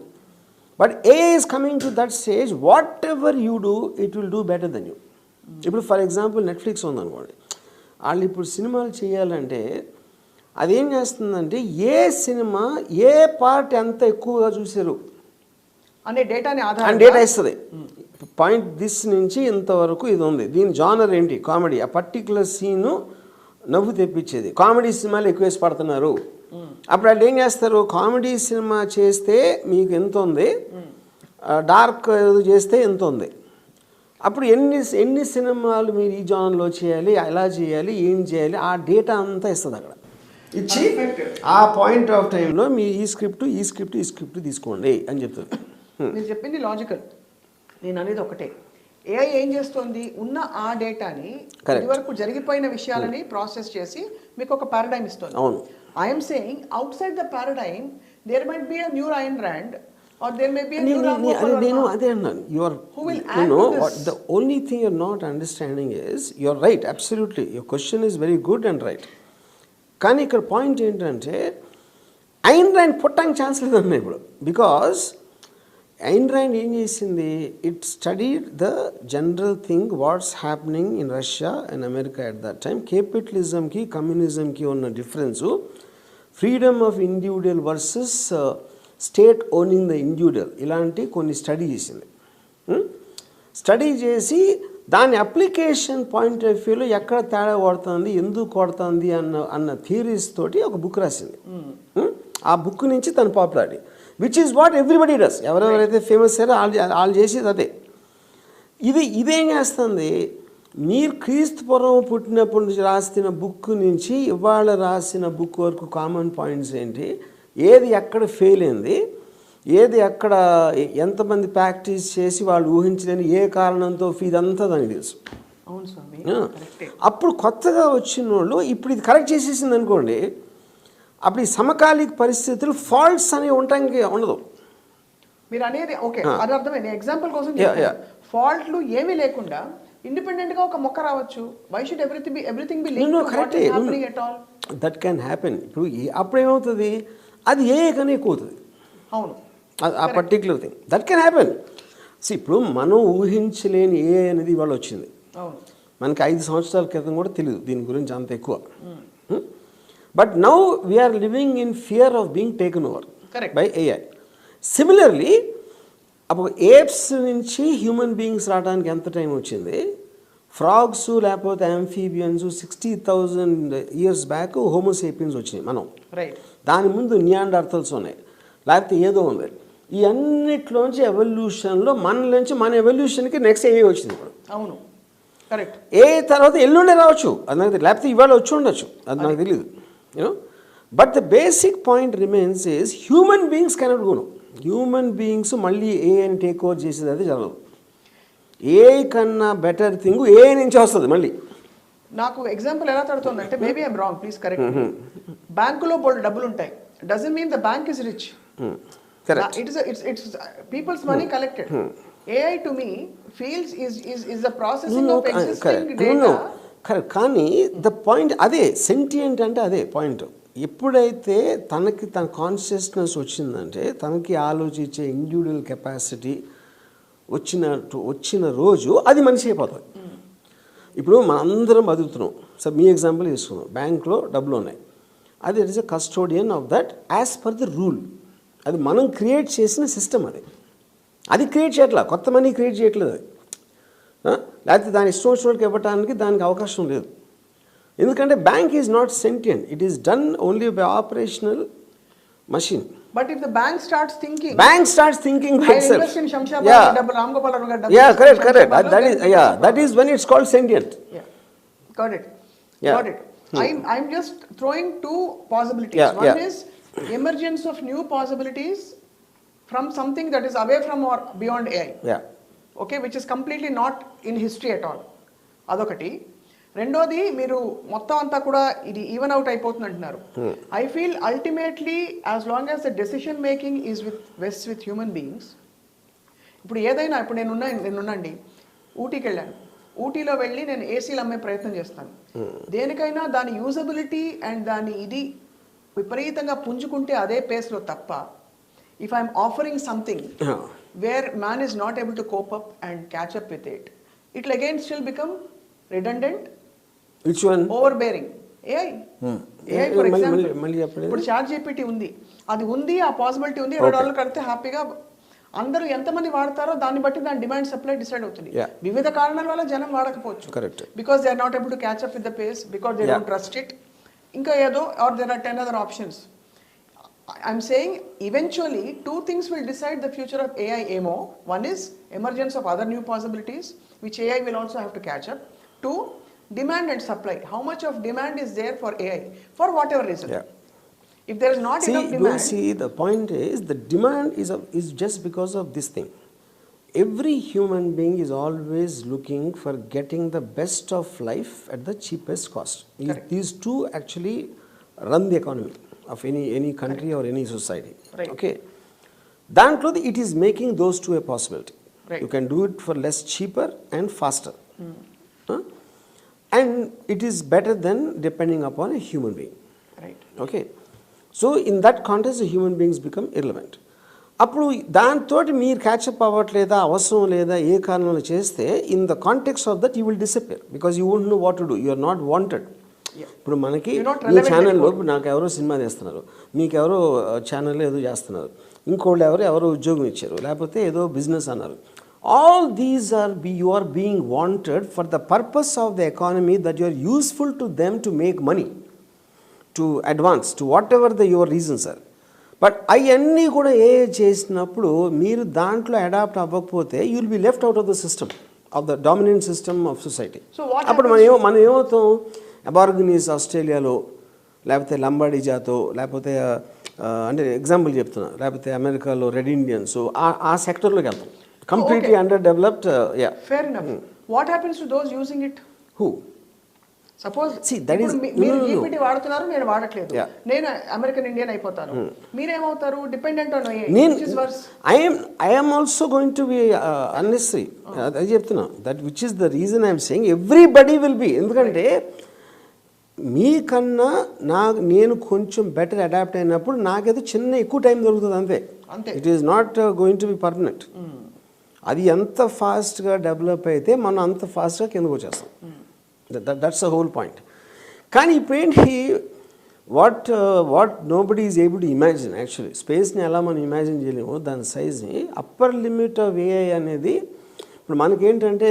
But AI is coming to that stage, whatever you do it will do better than you. ఇప్పుడు ఫర్ ఎగ్జాంపుల్ నెట్ఫ్లిక్స్ ఉందనుకోండి, వాళ్ళు ఇప్పుడు సినిమాలు చేయాలంటే అదేం చేస్తుందంటే ఏ సినిమా ఏ పార్ట్ ఎంత ఎక్కువగా చూసారు అనే డేటాని డేటా ఇస్తుంది. పాయింట్ దిస్ నుంచి ఇంతవరకు ఇది ఉంది, దీని జానర్ ఏంటి, కామెడీ, ఆ పర్టికులర్ సీను నవ్వు తెప్పించేది. కామెడీ సినిమాలు ఎక్కువ వేసి పడుతున్నారు. అప్పుడు వాళ్ళు ఏం చేస్తారు, కామెడీ సినిమా చేస్తే మీకు ఎంత ఉంది, డార్క్ చేస్తే ఎంత ఉంది, అప్పుడు ఎన్ని సినిమాలు మీరు ఈ జానర్లో చేయాలి, ఎలా చేయాలి, ఏం చేయాలి, ఆ డేటా అంతా ఇస్తుంది అక్కడ ఇచ్చి ఆ పాయింట్ ఆఫ్ టైంలో మీరు ఈ స్క్రిప్ట్ తీసుకోండి అని చెప్తుంది. నేను చెప్పింది లాజికల్, నేను అనేది ఒకటే. AI ఏం చేస్తుంది, ఉన్న ఆ డేటాని ఇదివరకు జరిగిపోయిన విషయాలని ప్రాసెస్ చేసి మీకు ఒక పారాడైమ్ ఇస్తుంది. I'm saying outside the paradigm there might be a new Ayn Rand or there may be a new Ramgopal Varma. నేను అదే అన్నాను, who will add to this. The only thing you're not understanding is, you're right, absolutely, your question is very good and right. కానీ ఇక్కడ point ఏంటంటే Ayn Rand పుట్టడానికి chance లేదన్నా ఇప్పుడు. Because ఐన్ Rand ఏం చేసింది, it studied the general thing what's happening in Russia and America at that time. క్యాపిటలిజంకి కమ్యూనిజంకి ఉన్న difference, freedom of individual versus state owning the individual, ఇలాంటి కొన్ని స్టడీ చేసింది. స్టడీ చేసి దాని అప్లికేషన్ పాయింట్ ఆఫ్ వ్యూలో ఎక్కడ తేడా కొడుతుంది, ఎందుకు కొడుతుంది అన్న థియరీస్ తోటి ఒక బుక్ రాసింది. ఆ బుక్ నుంచి తన popularity, which is what everybody does, ఎవరెవరైతే ఫేమస్ అయ్యారో వాళ్ళు చేసేది అదే. ఇదేం చేస్తుంది, మీరు క్రీస్తు పూర్వం పుట్టినప్పటి నుంచి రాసిన బుక్ నుంచి ఇవాళ రాసిన బుక్ వరకు కామన్ పాయింట్స్ ఏంటి, ఏది ఎక్కడ ఫెయిల్ అయింది, ఏది ఎక్కడ ఎంతమంది ప్రాక్టీస్ చేసి వాళ్ళు ఊహించలేని ఏ కారణంతో ఇదంతా దానికి తెలుసు. అవును స్వామి. అప్పుడు కొత్తగా వచ్చిన వాళ్ళు ఇప్పుడు ఇది కరెక్ట్ చేసేసింది అనుకోండి, అప్పుడు ఈ సమకాలిక పరిస్థితులు ఫాల్ట్స్ అనేవి ఉండటానికి ఉండదు. మీరు అనేది ఓకే, అది అర్థమైంది. ఎగ్జాంపుల్ కోసం ఫాల్ట్లు ఏమీ లేకుండా ఇండిపెండెంట్ గా ఒక మొక్క రావచ్చు. Why should everything be linked to what is happening at all? That can happen. ఇప్పుడు అప్పుడు ఏమవుతుంది, అది ఏ కనే ఎక్కువవుతుంది. అవును, ఆ particular thing that can happen. ఇప్పుడు మనం ఊహించలేని ఏ అనేది ఇవాళ వచ్చింది. అవును, మనకి 5 సంవత్సరాల క్రితం కూడా తెలియదు దీని గురించి అంత ఎక్కువ. But now we're living in fear of being taken over by AI. Similarly అప్పుడు ఏప్స్ నుంచి హ్యూమన్ బీయింగ్స్ రావడానికి ఎంత టైం వచ్చింది, ఫ్రాగ్స్ లేకపోతే యాంఫీబియన్స్ 60,000 years బ్యాక్ హోమోసేపియన్స్ వచ్చినాయి మనం. దాని ముందు నియాండర్తల్స్ ఉన్నాయి, లేకపోతే ఏదో ఉంది. ఈ అన్నిట్లోంచి ఎవల్యూషన్లో మన ఎవల్యూషన్కి నెక్స్ట్ ఏ వచ్చింది ఇప్పుడు. అవును, కరెక్ట్. ఏ తర్వాత ఎల్లుండే రావచ్చు, అది నాకు తెలియదు, లేకపోతే ఇవాళ వచ్చి ఉండొచ్చు, అది నాకు తెలియదు. You know, but the basic point remains is human beings cannot go. Human beings మళ్ళీ ఏ అని టేక్ ఓవర్ చేసేది అది జరగదు. ఏ కన్నా బెటర్ థింగ్ ఏ నుంచి వస్తుంది మళ్ళీ. నాకు ఎగ్జాంపుల్ ఎలా తడుతుందంటే, maybe I'm wrong, please correct. బ్యాంకులో బోల్డ్ డబ్బులు ఉంటాయి, doesn't mean the bank is rich. Correct. It's people's money collected. AI to me feels is the processing of existing data. Correct. కానీ ద పాయింట్ అదే, సెంటియంట్ అంటే అదే పాయింట్. ఎప్పుడైతే తన కాన్షియస్నెస్ వచ్చిందంటే, తనకి ఆలోచించే ఇండివిజువల్ కెపాసిటీ వచ్చిన రోజు అది మనిషి అయిపోతుంది. ఇప్పుడు మనందరం బతుకుతున్నాం. సార్ మీ ఎగ్జాంపుల్ తీసుకున్నాం, బ్యాంక్లో డబ్బులు ఉన్నాయి, అది it is a custodian of that as per the rule. అది మనం క్రియేట్ చేసిన సిస్టమ్. అది క్రియేట్ చేయట్లా, కొత్త మనీ క్రియేట్ చేయట్లేదు అది. లేకపోతే దాని ఇష్టం వచ్చినోళ్ళకి ఇవ్వడానికి దానికి అవకాశం లేదు. ఎందుకంటే bank is not sentient, it is done only by operational machine. But if the bank starts thinking by itself. Invest in Shamshabad, double Ram Gopal Varma double. Yeah, correct. That is when it's called sentient. Yeah, got it. I'm just throwing two possibilities. One is emergence of new possibilities from something that is away from or beyond AI. Yeah. Okay, which is completely not in history at all. Adokati. రెండోది, మీరు మొత్తం అంతా కూడా ఇది even out అయిపోతుంది అంటున్నారు. I feel ultimately as long as the decision making is with human beings. ఇప్పుడు ఏదైనా, ఇప్పుడు నేనున్నాండి, ఊటీకి వెళ్ళాను, ఊటీలో వెళ్ళి నేను ఏసీలు అమ్మే ప్రయత్నం చేస్తాను. దేనికైనా దాని యూజబిలిటీ అండ్ దాని ఇది విపరీతంగా పుంజుకుంటే అదే పేస్లో తప్ప, if I'm offering something where man is not able to cope up and catch up with it, it will again still become redundant. Which one? Overbearing. AI for example, ఇప్పుడు chat GPT ఉంది, అది ఉంది, ఆ possibility ఉంది. $20 కడితే హ్యాపీగా అందరూ ఎంతమంది వాడతారో దాన్ని బట్టి దాని డిమాండ్ సప్లై డిసైడ్ అవుతుంది. వివిధ కారణాల వల్ల జనం వాడకపోవచ్చు, because they are not able to catch up with the pace, because they don't trust it, ఇంకా ఏదో, or there are 10 other options. I'm saying eventually two things will decide the future of AI AMO. One is emergence of other new possibilities which AI will also have to catch up. Two, demand and supply. How much of demand is there for AI for whatever reason? If there is not enough demand, the point is the demand is just because of this thing. Every human being is always looking for getting the best of life at the cheapest cost. These two actually run the economy of any country or any society. Okay, dantlo it is making those two a possibility. You can do it for less, cheaper and faster. And it is better than depending upon a human being. Okay, so in that context the human beings become irrelevant. అప్పుడు దాంతో మీరు catch up అవ్వట్లేదా, అవసరం లేదా, ఏ కారణంలో చేస్తే in the context of that you will disappear, because you won't know what to do, you are not wanted. ఇప్పుడు మనకి ఈ ఛానల్లో నాకు ఎవరో సినిమా చేస్తున్నారు, మీకు ఎవరో ఛానల్లో ఏదో చేస్తున్నారు, ఇంకోళ్ళు ఎవరో ఉద్యోగం ఇచ్చారు, లేకపోతే ఏదో బిజినెస్ అన్నారు. All these you are being wanted for the purpose of the economy, that you are useful to them to make money, to advance, to whatever your reasons are. But అవన్నీ కూడా ఏ చేసినప్పుడు మీరు దాంట్లో అడాప్ట్ అవ్వకపోతే you will be left out of the system. Of the dominant system of society. So what అప్పుడు మనం ఏమవుతాం, అబార్గనీస్ ఆస్ట్రేలియాలో, లేకపోతే లంబాడీ జాతో, లేకపోతే అంటే ఎగ్జాంపుల్ చెప్తున్నా, లేకపోతే అమెరికాలో రెడ్ ఇండియన్స్, ఆ సెక్టర్లోకి వెళ్తాం. Completely underdeveloped. Yeah, fair enough. What happens to those using it? Who? Suppose See, that is మీరు ఈక్విటీ వాడుతున్నారు, నేను వాడట్లేదు, Yeah. నేను అమెరికన్ ఇండియన్ అయిపోతాను, మీరేమవుతారు? Dependent on I'm also going to be unnecessary. అది చెప్తున్నా, that which is the reason I'm saying everybody will be. ఎందుకంటే మీకన్నా నేను కొంచెం బెటర్ అడాప్ట్ అయినప్పుడు నాకేదో చిన్న ఎక్కువ టైం దొరుకుతుంది అంతే. It is not going to B permanent. అది ఎంత ఫాస్ట్గా డెవలప్ అయితే మనం అంత ఫాస్ట్గా కిందకు వచ్చేస్తాం. That's the whole point. కానీ ఇప్పుడు ఏంటి, what nobody is able to imagine actually, స్పేస్ని ఎలా మనం ఇమాజిన్ చేయలేము, దాని సైజ్ని. అప్పర్ లిమిట్ ఆఫ్ ఏఐ అనేది ఇప్పుడు మనకేంటంటే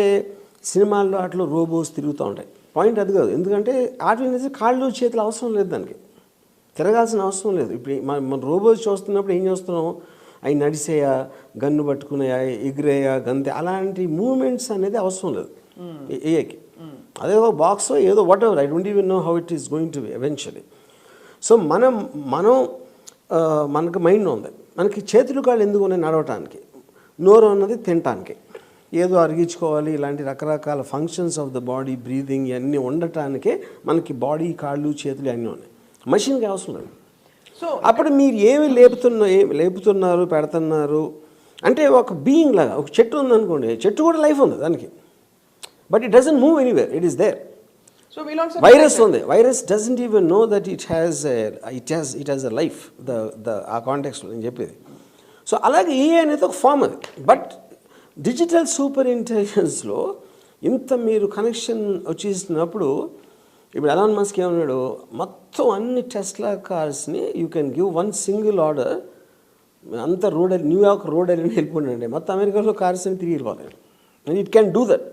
సినిమాల్లో అట్లా రోబోస్ తిరుగుతూ ఉంటాయి. పాయింట్ అది కాదు. ఎందుకంటే వాటి కాళ్ళు చేతులు అవసరం లేదు, దానికి తిరగాల్సిన అవసరం లేదు. ఇప్పుడు మన రోబోస్ చూస్తున్నప్పుడు ఏం చేస్తున్నాం, అవి నడిసేయా, గన్ను పట్టుకునేయా, ఎగిరేయా, గంతే, అలాంటి మూమెంట్స్ అనేది అవసరం లేదు ఏఐకి. అదే బాక్స్ ఏదో what ever, I don't even know how it is going to B eventually. So మనకు మైండ్ ఉంది, మనకి చేతులు కాళ్ళు ఎందుకు ఉన్నాయి, నడవటానికి, నోరు ఉన్నది తినటానికి, ఏదో అరిగించుకోవాలి, ఇలాంటి రకరకాల functions of the body, breathing ఇవన్నీ ఉండటానికే మనకి బాడీ, కాళ్ళు, చేతులు అన్నీ ఉన్నాయి. మషిన్కి అవసరం లేదు. సో అప్పుడు మీరు ఏమి లేపుతున్నారు, పెడుతున్నారు అంటే ఒక బీయింగ్ లాగా. ఒక చెట్టు ఉందనుకోండి, చెట్టు కూడా లైఫ్ ఉంది దానికి, but it doesn't move anywhere, it is there. So virus ఉంది, virus doesn't even know that it has a life, ఆ కాంటెక్స్లో నేను చెప్పేది. సో అలాగే ఏ అనేది ఒక ఫామ్ అది. బట్ డిజిటల్ సూపర్ ఇంటెలిజెన్స్లో ఇంత మీరు కనెక్షన్ వచ్చేసినప్పుడు, ఇప్పుడు ఎలాన్ మస్క్ ఏమన్నాడు, మొత్తం అన్ని టెస్లా కార్స్ని you can give one single order, అంత న్యూయార్క్ రోడ్ అని వెళ్ళిపోండి, మొత్తం అమెరికాలో కార్స్ అని తిరిగి వెళ్ళిపోతాయి. And it can do that.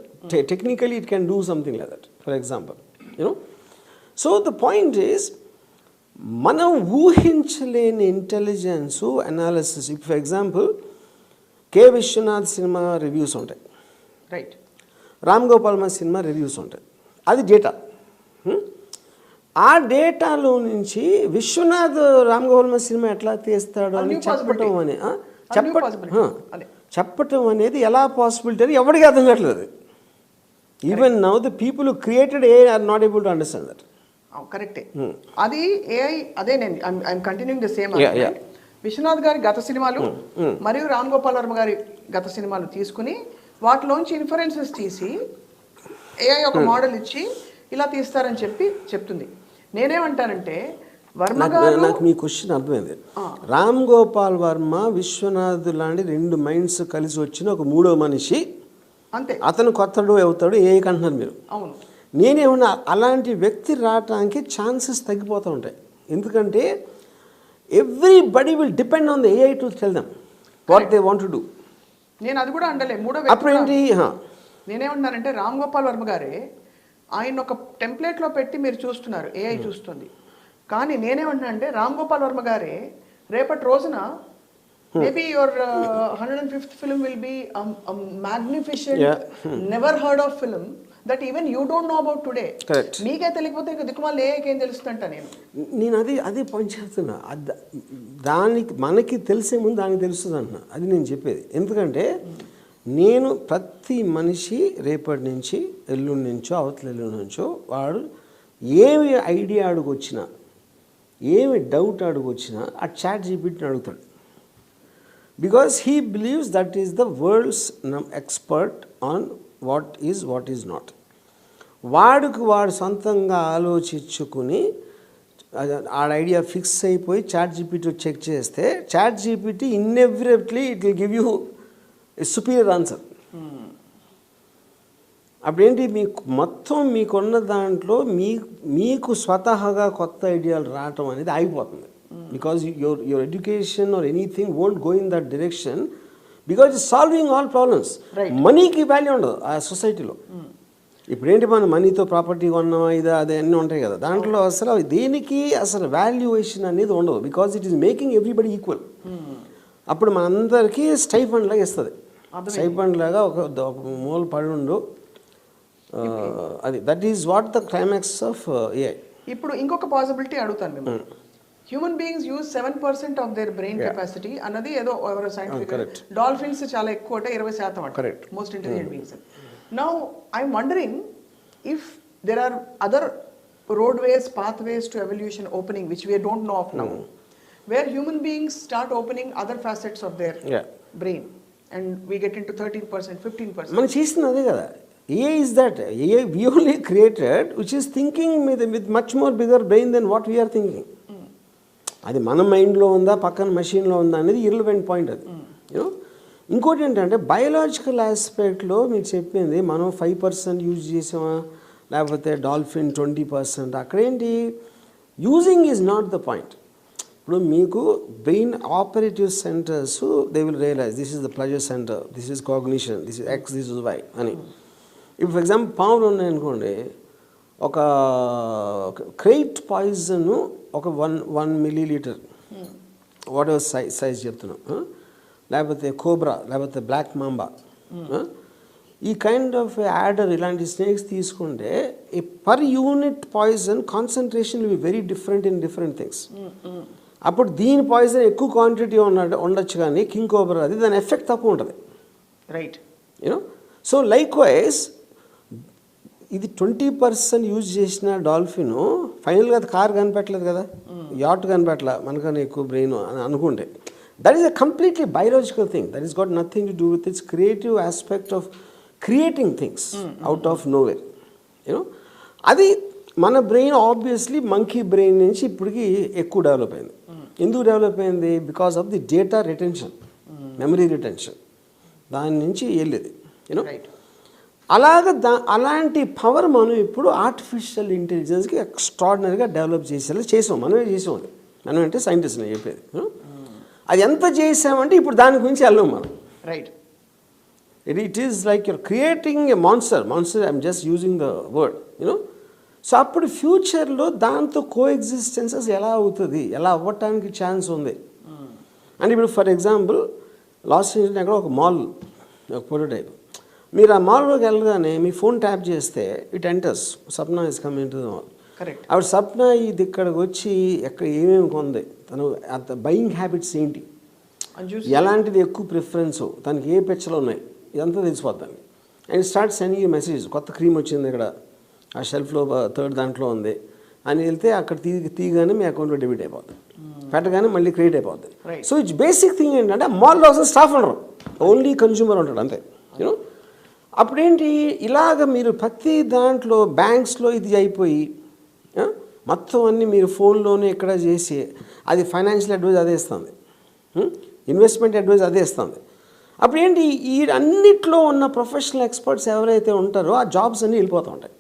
Technically it can do something like that, for example, so the point is, మనం ఊహించలేని ఇంటెలిజెన్స్ అనాలిసిస్. ఇప్పుడు for example K Viswanath cinema reviews ఉంటాయి, right, Ram Gopal Varma cinema reviews ఉంటాయి, అది డేటా. ఆ డేటాలో నుంచి విశ్వనాథ్ రామ్ గోపాల్ వర్మ సినిమా ఎట్లా తీస్తాడు అని చెప్పటం అనేది ఎలా పాసిబిలిటీ అని ఎవరికి అర్థం కావట్లేదు. Even now the people who created AI are not able to understand that. కరెక్టే. అది ఏఐ, అదే నేను I'm continuing the same. Viswanath గారి గత సినిమాలు మరియు రామ్ గోపాల్ వర్మ గారి గత సినిమాలు తీసుకుని వాటిలోంచి ఇన్ఫరెన్సెస్ తీసి ఏఐ ఒక మోడల్ ఇచ్చి ఇలా తీస్తారని చెప్తుంది. నేనేమంటానంటే, వర్మ గారు, నాకు మీ క్వశ్చన్ అర్థమైంది. రామ్ గోపాల్ వర్మ, విశ్వనాథ్ లాంటి రెండు మైండ్స్ కలిసి వచ్చిన ఒక మూడో మనిషి, అంతే, అతను కొత్తడు అవుతాడు ఏ కంటున్నారు మీరు. అవును, నేనేమన్నా అలాంటి వ్యక్తి రావడానికి ఛాన్సెస్ తగ్గిపోతూ ఉంటాయి. ఎందుకంటే everybody will depend on the AI to tell them what they want to do. నేను అది కూడా అండలే. మూడో అప్పుడు ఏంటి, నేనేమంటున్నానంటే, రామ్ గోపాల్ వర్మ గారే ఆయన ఒక టెంప్లెట్లో పెట్టి మీరు చూస్తున్నారు, ఏఐ చూస్తుంది. కానీ నేనేమంటున్నా అంటే, రామ్ గోపాల్ వర్మ గారే రేపటి రోజున maybe your 105th film will be a magnificent, never heard of film that even you don't know about today. Correct. మీకే తెలియకపోతే ఇక దిక్కుమాల ఏకేం తెలుస్తుందంట. నేను అదే పాయింట్ చేస్తున్నా. దానికి మనకి తెలిసే ముందు దానికి తెలుస్తుంది అంటున్నా. అది నేను చెప్పేది. ఎందుకంటే నేను ప్రతి మనిషి రేపటి నుంచి, ఎల్లుండి నుంచో, అవతల ఎల్లుండి నుంచో, వాడు ఏమి ఐడియా అడుగొచ్చినా, ఏమి డౌట్ అడుగొచ్చినా ఆ చాట్ జీపీటీని అడుగుతాడు. Because he believes that is the world's expert on what is not. వాడు సొంతంగా ఆలోచించుకుని ఆ ఐడియా ఫిక్స్ అయిపోయి చాట్ జీపీటీ చెక్ చేస్తే, chat GPT inevitably it will give you a superior answer. అప్పుడేంటి, మీకున్న దాంట్లో మీకు స్వతహాగా కొత్త ఐడియాలు రావటం అనేది ఆగిపోతుంది. Because your education or anything won't go in that direction, because it's solving all problems. Right. మనీకి వాల్యూ ఉండదు ఆ సొసైటీలో. ఇప్పుడేంటి, మనం మనీతో ప్రాపర్టీ కొన్నామా, అదే అన్నీ ఉంటాయి కదా, దాంట్లో అసలు దేనికి అసలు వాల్యుయేషన్ అనేది ఉండదు. Because it is making everybody equal. అప్పుడు మనందరికీ స్టైఫండ్ లాగా ఇస్తుంది. సైపండ్ లాగా ఒక మూల పడి ఉండు. అది that is what the climax of AI. ఇప్పుడు ఇంకొక పాసిబిలిటీ అడుగుతాను మిమ్మల్ని. Human beings use 7% of their brain capacity అన్నది ఏదో ఎవరో సైంటిఫిక్. డాల్ఫిన్స్ చాలా ఎక్కువ అంటే 20% అంటే most intelligent beings. Now I'm wondering if there are other roadways, pathways to evolution opening which we don't know of now, where human beings start opening other facets of their brain and we get into 13%, 15%. మనం చేసింది అదే కదా. AI is that. AI we only created which is thinking with much more bigger brain than what we are thinking. అది మన మైండ్లో ఉందా పక్కన మెషిన్లో ఉందా అనేది ఇర్రిలవెంట్ పాయింట్ అది. యూనో ఇంకోటి ఏంటంటే బయోలాజికల్ ఆస్పెక్ట్లో మీరు చెప్పింది మనం 5% యూజ్ చేసామా లేకపోతే డాల్ఫిన్ 20%. అక్కడేంటి using is not the point. ఇప్పుడు మీకు brain operative centres they will realise this is the pleasure centre, this is cognition, this is X, this is Y అని. ఇప్పుడు ఫర్ ఎగ్జాంపుల్ పాములు ఉన్నాయనుకోండి, ఒక క్రెయిట్ పాయిజన్ ఒక 1 milliliter వాట్ ఎవర్ సైజ్ చెప్తున్నాం, లేకపోతే కోబ్రా లేకపోతే బ్లాక్ మాంబా, ఈ కైండ్ ఆఫ్ యాడర్ ఇలాంటి స్నేక్స్ తీసుకుంటే ఈ per unit poison concentration will be very different in different things. అప్పుడు దీని పాయిజన్ ఎక్కువ క్వాంటిటీ ఉండొచ్చు కానీ కింగ్ కోబ్రా అది దాని ఎఫెక్ట్ తక్కువ ఉంటుంది. Right. You know so like wise ఇది 20% యూజ్ చేసిన డాల్ఫిన్ ఫైనల్గా అది కార్ కనిపెట్టలేదు కదా, యాట్ కనిపెట్టలే మనకన్నా ఎక్కువ బ్రెయిన్ అని అనుకుంటే that is a completely biological thing. That is got nothing to do with its creative aspect of creating things out of nowhere. You know అది మన బ్రెయిన్ ఆబ్వియస్లీ మంకీ బ్రెయిన్ నుంచి ఇప్పటికి ఎక్కువ డెవలప్ అయింది. ఎందుకు డెవలప్ అయింది? Because of the data retention, memory retention, దాని నుంచి వెళ్ళేది. యూనో అలాంటి పవర్ మనం ఇప్పుడు ఆర్టిఫిషియల్ ఇంటెలిజెన్స్కి ఎక్స్ట్రాడినరీగా డెవలప్ చేసాం. మనమే చేసాం. అది మనం అంటే సైంటిస్ట్ నేను చెప్పేది. అది ఎంత చేసామంటే ఇప్పుడు దాని గురించి వెళ్ళాం మనం. Right. It is like you're creating a monster. I'm just using the word. You know so అప్పుడు ఫ్యూచర్లో దాంతో కో ఎగ్జిస్టెన్సెస్ ఎలా అవుతుంది, ఎలా అవ్వటానికి ఛాన్స్ ఉంది. అంటే ఇప్పుడు ఫర్ ఎగ్జాంపుల్ లాస్ ఏంజల్స్ అక్కడ ఒక మాల్, ఒక ప్రోటోటైప్. మీరు ఆ మాల్లోకి వెళ్ళగానే మీ ఫోన్ ట్యాప్ చేస్తే it enters Sapna is coming to the mall. Correct. ఆవిడ సప్నా ఇది ఇక్కడికి వచ్చి ఎక్కడ ఏమేమి కొంది, తను అంత బయింగ్ హ్యాబిట్స్ ఏంటి, ఎలాంటిది ఎక్కువ ప్రిఫరెన్స్, తనకి ఏ పిచ్చలు ఉన్నాయి, ఇదంతా తెలిసిపోతాను. అండ్ స్టార్ట్ సెండింగ్ మెసేజ్, కొత్త క్రీమ్ వచ్చింది ఇక్కడ ఆ షెల్ఫ్లో 3rd దాంట్లో ఉంది అని వెళ్తే అక్కడ తీయగానే మీ అకౌంట్లో డెబిట్ అయిపోతుంది, పెట్టగానే మళ్ళీ క్రెడిట్ అయిపోతుంది. సో ఇట్స్ బేసిక్ థింగ్ ఏంటంటే మాల్లో అసలు స్టాఫ్ ఉండరు, ఓన్లీ కన్జ్యూమర్ ఉంటాడు అంతే. యూనో అప్పుడేంటి ఇలాగ మీరు ప్రతి దాంట్లో బ్యాంక్స్లో ఇది అయిపోయి మొత్తం అన్నీ మీరు ఫోన్లోనే ఎక్కడ చేసి అది ఫైనాన్షియల్ అడ్వైజ్ అదే ఇస్తుంది, ఇన్వెస్ట్మెంట్ అడ్వైజ్ అదే ఇస్తుంది. అప్పుడు ఏంటి ఈ అన్నిట్లో ఉన్న ప్రొఫెషనల్ ఎక్స్పర్ట్స్ ఎవరైతే ఉంటారో ఆ జాబ్స్ అన్నీ వెళ్ళిపోతూ ఉంటాయి.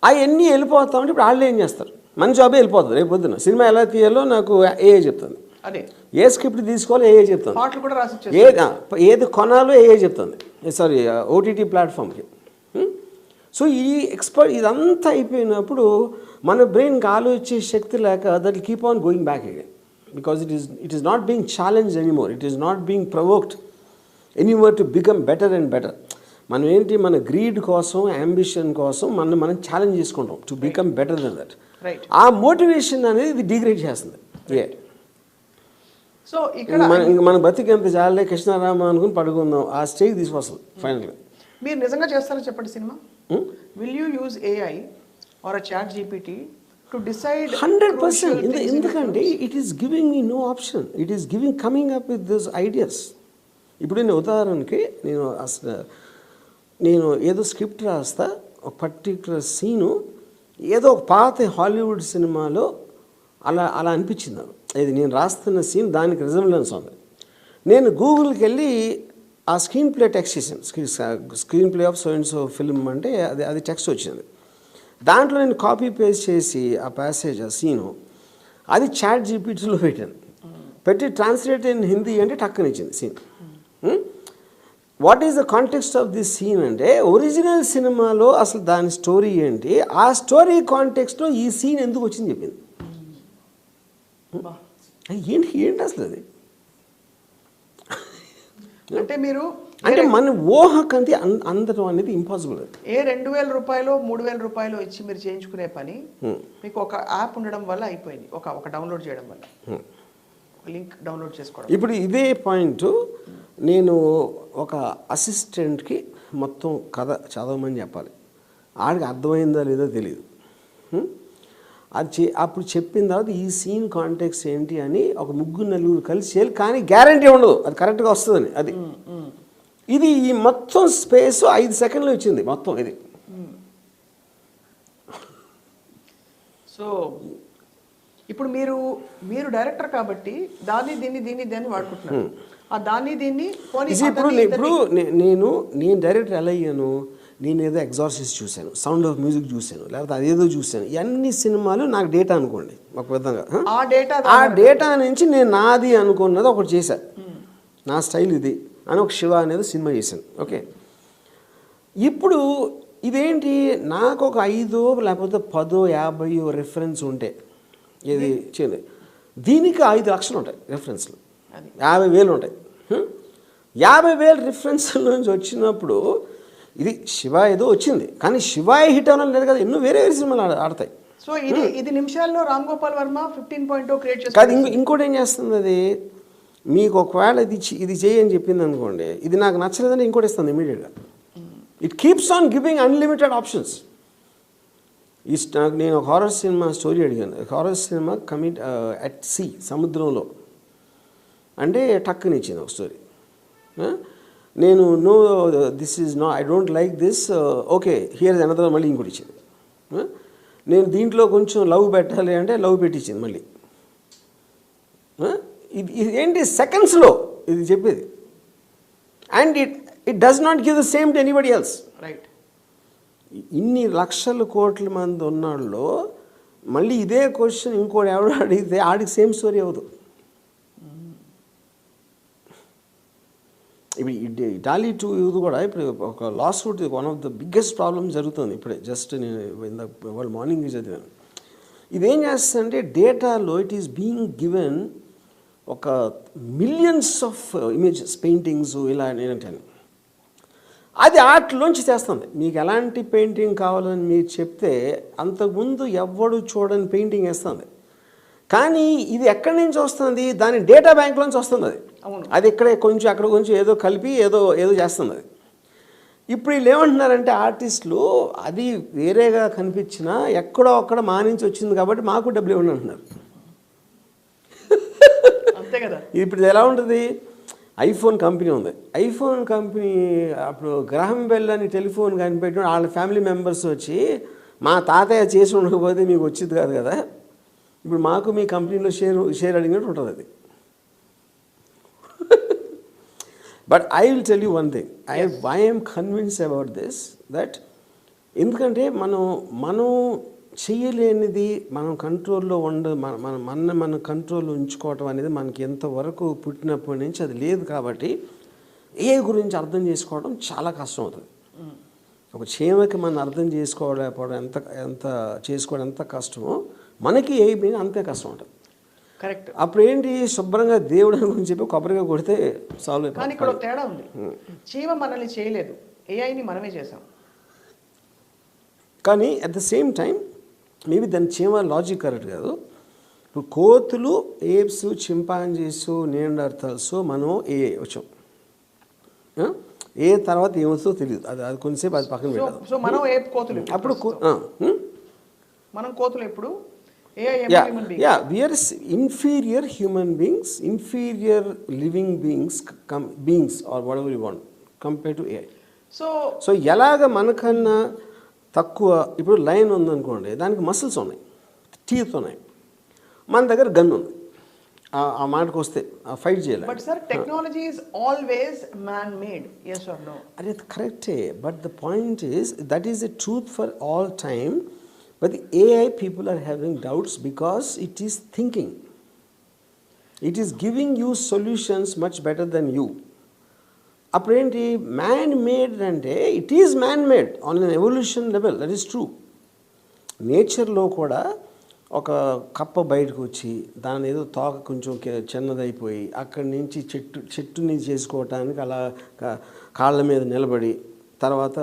అవన్నీ వెళ్ళిపోతా ఉంటే ఇప్పుడు వాళ్ళు ఏం చేస్తారు, మన జాబే వెళ్ళిపోతుంది. రేపు పొద్దున సినిమా ఎలా తీయాలో నాకు ఏఐ చెప్తుంది, అదే ఏ స్క్రిప్ట్ తీసుకోవాలో ఏఐ చెప్తుంది, పాటలు కూడా రాసి ఏది కొనాలో ఏఐ చెప్తుంది, సారీ ఓటీటీ ప్లాట్ఫామ్కి. సో ఈ ఎక్స్పర్ట్ ఇదంతా అయిపోయినప్పుడు మన బ్రెయిన్కి ఆలోచించే శక్తి లేక that keep on going back again because it is not being challenge anymore, it is not being provoked anymore to become better and better. మనం ఏంటి మన గ్రీడ్ కోసం, అంబిషన్ కోసం మనం ఛాలెంజ్ చేసుకుంటాం to become better than that. ఆ motivation అనేది ఇది డిగ్రేడ్ చేస్తుంది. సో ఇక్కడ మన బతికి ఎంత చాలే కృష్ణారామ అనుకుని పడుకుందాం ఆ స్టేజ్ తీసుకొస్తుంది ఫైనల్గా. మీరు నిజంగా చేస్తారని చెప్పండి cinema. Will you use AI or ChatGPT to decide? 100%. ఎందుకంటే it is giving me no option, it is giving coming up with this ideas. ఇప్పుడు నేను ఉదాహరణకి నేను ఏదో స్క్రిప్ట్ రాస్తా, ఒక పర్టిక్యులర్ సీను ఏదో ఒక పాత హాలీవుడ్ సినిమాలో అలా అనిపించింది నాకు. ఇది నేను రాస్తున్న సీన్ దానికి రిజంబ్లెన్స్ ఉంది. నేను గూగుల్కి వెళ్ళి ఆ స్క్రీన్ ప్లే టెక్స్ట్ చేశాను, screen play of so and so film అంటే అది టెక్స్ట్ వచ్చింది. దాంట్లో నేను కాపీ పేస్ట్ చేసి ఆ ప్యాసేజ్ ఆ సీను అది చాట్ జీపీటీలో పెట్టాను. పెట్టి ట్రాన్స్లేట్ ఇన్ హిందీ అంటే టక్కని ఇచ్చింది scene. What is the context of this scene అంటే ఒరిజినల్ సినిమాలో అసలు దాని స్టోరీ ఏంటి, ఆ స్టోరీ కాంటెక్స్ట్లో ఈ సీన్ ఎందుకు వచ్చింది చెప్పింది. ఏంటి అసలు అది అంటే మీరు అంటే మన ఊహకంతి అందడం అనేది ఇంపాసిబుల్. ఏ 2,000 రూపాయలు 3,000 రూపాయలు ఇచ్చి మీరు చేయించుకునే పని మీకు ఒక యాప్ ఉండడం వల్ల అయిపోయింది, ఒక డౌన్లోడ్ చేయడం వల్ల, లింక్ డౌన్లోడ్ చేసుకోవడం. ఇప్పుడు ఇదే పాయింట్ నేను ఒక అసిస్టెంట్కి మొత్తం కథ చదవమని చెప్పాలి, ఆడికి అర్థమైందా లేదో తెలియదు. అప్పుడు చెప్పిన తర్వాత ఈ సీన్ కాంటెక్స్ట్ ఏంటి అని ఒక 3-4 కలిసి చేయాలి, కానీ గ్యారంటీ ఉండదు అది కరెక్ట్గా వస్తుందని. అది ఇది ఈ మొత్తం స్పేస్ 5 సెకండ్లు ఇచ్చింది మొత్తం ఇది. సో ఇప్పుడు మీరు డైరెక్టర్ కాబట్టి దీన్ని వాడుకుంటున్నారు. ఆ దీన్ని ఇప్పుడు నేను డైరెక్టర్ ఎలా అయ్యాను, నేను ఏదో ఎగ్జార్సిస్ట్ చూశాను, సౌండ్ ఆఫ్ మ్యూజిక్ చూశాను, లేకపోతే అదేదో చూశాను. ఇవన్నీ సినిమాలు నాకు డేటా అనుకోండి ఒక విధంగా. ఆ డేటా నుంచి నేను నాది అనుకున్నది ఒకటి చేశాను, నా స్టైల్ ఇది అని ఒక శివ అనేది సినిమా చేశాను. ఓకే, ఇప్పుడు ఇదేంటి, నాకు ఒక 5 లేకపోతే 10 50 రెఫరెన్స్ ఉంటే ఇది చేయండి, దీనికి 5 లక్షలు ఉంటాయి రెఫరెన్స్లు, 50,000 ఉంటాయి. 50,000 రిఫరెన్స్ల నుంచి వచ్చినప్పుడు ఇది శివ ఏదో వచ్చింది, కానీ శివ హిట్ అవ్వడం లేదు కదా, ఎన్నో వేరే సినిమాలు ఆడతాయి. సో ఇది నిమిషాల్లో రామ్ గోపాల్ వర్మ 15.0 క్రియేట్ చేస్తారు. కాదు, ఇంకోటి ఏం చేస్తుంది, అది మీకు ఒకవేళ ఇది చేయని చెప్పింది అనుకోండి, ఇది నాకు నచ్చలేదని ఇంకోటి ఇస్తుంది ఇమీడియట్గా. It keeps on giving unlimited options. నేను ఒక హారర్ సినిమా స్టోరీ అడిగాను, హారర్ సినిమా అట్ సీ, సముద్రంలో అంటే టక్కుని ఇచ్చింది ఒక స్టోరీ. నేను no this is no, I don't like this, okay here is another, మళ్ళీ ఇంకోటి ఇచ్చింది. నేను దీంట్లో కొంచెం లవ్ పెట్టాలి అంటే లవ్ పెట్టించింది మళ్ళీ. ఇది ఏంటి, సెకండ్స్లో ఇది చెప్పేది. And it does not give the same to anybody else. Right. ఇన్ని లక్షల కోట్ల మంది ఉన్నాళ్ళలో మళ్ళీ ఇదే క్వశ్చన్ ఇంకోటి ఎవడో అడిగితే ఆడికి సేమ్ స్టోరీ అవ్వదు. ఇప్పుడు ఇటాలీ 2 ఇది కూడా ఇప్పుడు ఒక loss food one of the biggest problem జరుగుతుంది ఇప్పుడే. జస్ట్ నేను వాళ్ళు మార్నింగ్ చదివాను. ఇదేం చేస్తుందంటే డేటాలో ఇట్ ఈస్ బీయింగ్ గివెన్ ఒక మిలియన్స్ ఆఫ్ ఇమేజెస్, పెయింటింగ్స్ ఇలా నేనంటాను, అది ఆర్ట్లోంచి చేస్తుంది. మీకు ఎలాంటి పెయింటింగ్ కావాలని మీరు చెప్తే అంతకుముందు ఎవ్వడు చూడని పెయింటింగ్ వేస్తుంది. కానీ ఇది ఎక్కడి నుంచి వస్తుంది, దాని డేటా బ్యాంక్లోంచి వస్తుంది. అది ఇక్కడే కొంచెం అక్కడ కొంచెం ఏదో కలిపి ఏదో చేస్తుంది అది. ఇప్పుడు వీళ్ళు ఏమంటున్నారంటే ఆర్టిస్టులు, అది వేరేగా కనిపించినా ఎక్కడో అక్కడ మా నుంచి వచ్చింది కాబట్టి మాకు డబ్బులు ఇవ్వండి అంటున్నారు. అంతే కదా. ఇప్పుడు ఎలా ఉంటుంది, ఐఫోన్ కంపెనీ ఉంది, ఐఫోన్ కంపెనీ అప్పుడు గ్రహం బెల్ అని టెలిఫోన్ కనిపెట్టిన వాళ్ళ ఫ్యామిలీ మెంబర్స్ వచ్చి మా తాతయ్య చేసి ఉండకపోతే మీకు వచ్చింది కాదు కదా, ఇప్పుడు మాకు మీ కంపెనీలో షేర్ అడిగినట్టు ఉంటుంది అది. But I will tell you one thing, I am convince about this, that ఎందుకంటే మనం చేయలేనిది మనం కంట్రోల్లో మన కంట్రోల్లో ఉంచుకోవటం అనేది మనకి ఎంతవరకు పుట్టినప్పటి నుంచి అది లేదు. కాబట్టి ఏ గురించి అర్థం చేసుకోవడం చాలా కష్టం అవుతుంది. ఒక చీమకి మనం అర్థం చేసుకోవడం ఎంత కష్టమో మనకి ఏ అంతే కష్టం ఉంటుంది. కరెక్ట్. అప్పుడు ఏంటి, శుభ్రంగా దేవుడు గురించి చెప్పి కొబ్బరిగా కొడితే సాల్వ్ అయిపోతుంది. కానీ ఇక్కడ తేడా ఉంది, చీమ మనల్ని చేయలేదు, ఏఐని మనమే చేసాం. కానీ at the same time maybe దాని చీమ లాజిక్ కరెక్ట్ కాదు. ఇప్పుడు కోతులు, ఏప్స్, చింపాంజీస్, నియాండర్తల్స్, మనం ఏ వచ్చాం, ఏ తర్వాత ఏమవుతుందో తెలియదు, అది కొంచెంసేపు అది పక్కన పెట్టాలి. సో మనం ఏప్ కోతులు అప్పుడు మనం కోతులు ఎప్పుడు we are inferior human beings, inferior living beings or whatever you want compared to AI. So ఎలాగ మనకన్నా తక్కువ, ఇప్పుడు లైన్ ఉందనుకోండి, దానికి మసిల్స్ ఉన్నాయి, టీత్ ఉన్నాయి, మన దగ్గర గన్ ఉంది, ఆ మాటకు వస్తే ఫైట్ చేయాలి. But sir technology is always man made, yes or no? అదే కరెక్టే, but the point is that is the truth for all time. But the AI people are having doubts because it is thinking. It is giving you solutions much better than you. Apparently, man-made ante, it is man-made on an evolution level, that is true. Nature lo kuda ఒక కప్ప బయటకు వచ్చి దాని ఏదో తోక కొంచెం చిన్నదైపోయి అక్కడి నుంచి చెట్టుని చేసుకోవటానికి అలా కాళ్ళ మీద నిలబడి తర్వాత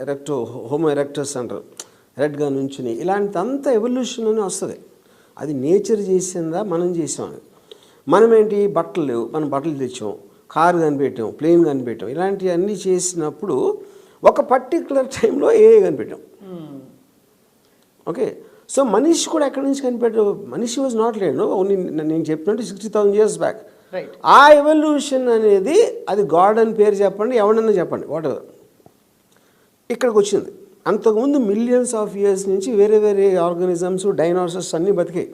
ఎరెక్టో హోమో ఎరెక్టర్స్ అంటారు, ఎరెక్ట్గా నుంచుని, ఇలాంటిదంతా ఎవల్యూషన్ అని వస్తుంది. అది నేచర్ చేసిందా మనం చేసాం. మనం ఏంటి, బట్టలు లేవు, మనం బట్టలు తెచ్చాం, కారు కనిపెట్టాం, ప్లేన్ కనిపెట్టాం, ఇలాంటివన్నీ చేసినప్పుడు ఒక పర్టికులర్ టైంలో కనిపెట్టాం. ఓకే, సో మనిషి కూడా ఎక్కడి నుంచి కనిపెట్టాడు? మనిషి వాజ్ నాట్ లేడు, నేను చెప్పినట్టు 60,000 years బ్యాక్. ఆ ఎవల్యూషన్ అనేది అది గాడ్ అని పేరు చెప్పండి, ఎవడన్నా చెప్పండి, వాట్ ఎవర్, ఇక్కడికి వచ్చింది. అంతకుముందు మిలియన్స్ ఆఫ్ ఇయర్స్ నుంచి వేరే వేరే ఆర్గానిజమ్స్, డైనోసార్స్ అన్నీ బతికాయి.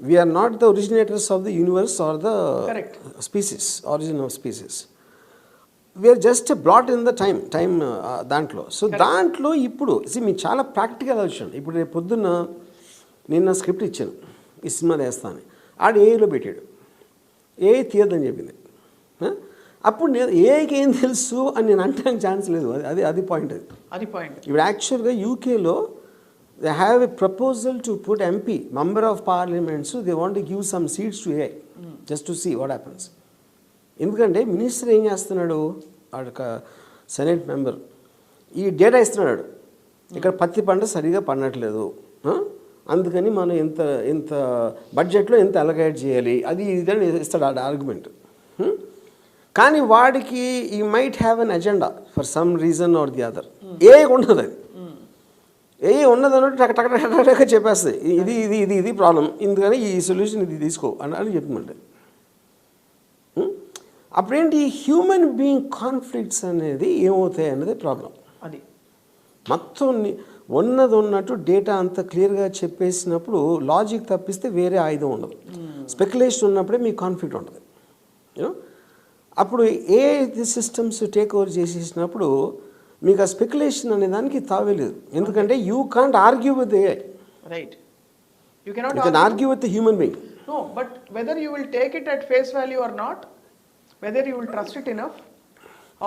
We're not the originators of the universe or the species, origin of species. We're just blot in the time దాంట్లో. సో దాంట్లో ఇప్పుడు మీకు చాలా ప్రాక్టికల్ ఆలోచన. ఇప్పుడు రేపు పొద్దున్న నేను నా స్క్రిప్ట్ ఇచ్చాను, ఈ సినిమా వేస్తాను, ఆడు ఏలో పెట్టాడు, తీయద్దని చెప్పింది. అప్పుడు నేను ఏకి ఏం తెలుసు అని నేను అంటానికి ఛాన్స్ లేదు. అది పాయింట్. అది పాయింట్. ఇప్పుడు యాక్చువల్గా యూకేలో they have a proposal to put MP, member of parliaments, they want to give some seats to AI just to see what happens. ఎందుకంటే మినిస్టర్ ఏం చేస్తున్నాడు, వాడొక సెనేట్ మెంబర్ ఈ డేటా ఇస్తున్నాడు, ఇక్కడ పత్తి పంట సరిగా పండట్లేదు, అందుకని మనం ఎంత బడ్జెట్లో ఎంత అలొకేట్ చేయాలి, అది ఇదని ఇస్తాడు ఆ ఆర్గ్యుమెంట్. కానీ వాడికి ఈ might have an agenda for some reason or the other. ఉండదు, అది ఉన్నది అన్నట్టు టక చెప్పేస్తుంది, ఇది ప్రాబ్లం, ఎందుకని ఈ సొల్యూషన్ ఇది తీసుకో అని చెప్పమంటే. అప్పుడేంటి, హ్యూమన్ బీయింగ్ కాన్ఫ్లిక్ట్స్ అనేది ఏమవుతాయి అన్నది ప్రాబ్లం. అది మొత్తం ఉన్నది ఉన్నట్టు డేటా అంత క్లియర్గా చెప్పేసినప్పుడు లాజిక్ తప్పిస్తే వేరే ఆయుధం ఉండదు. స్పెక్యులేషన్ ఉన్నప్పుడే మీకు కాన్ఫ్లిక్ట్ ఉంటుంది. యూనో, అప్పుడు ఏ సిస్టమ్స్ టేక్ ఓవర్ చేసేసినప్పుడు మీకు ఆ స్పెక్యులేషన్ అనే దానికి తావేలేదు. ఎందుకంటే you can't argue with AI. Right, you can argue with the human being. No, but whether you will take it at face value or not, whether you will trust it enough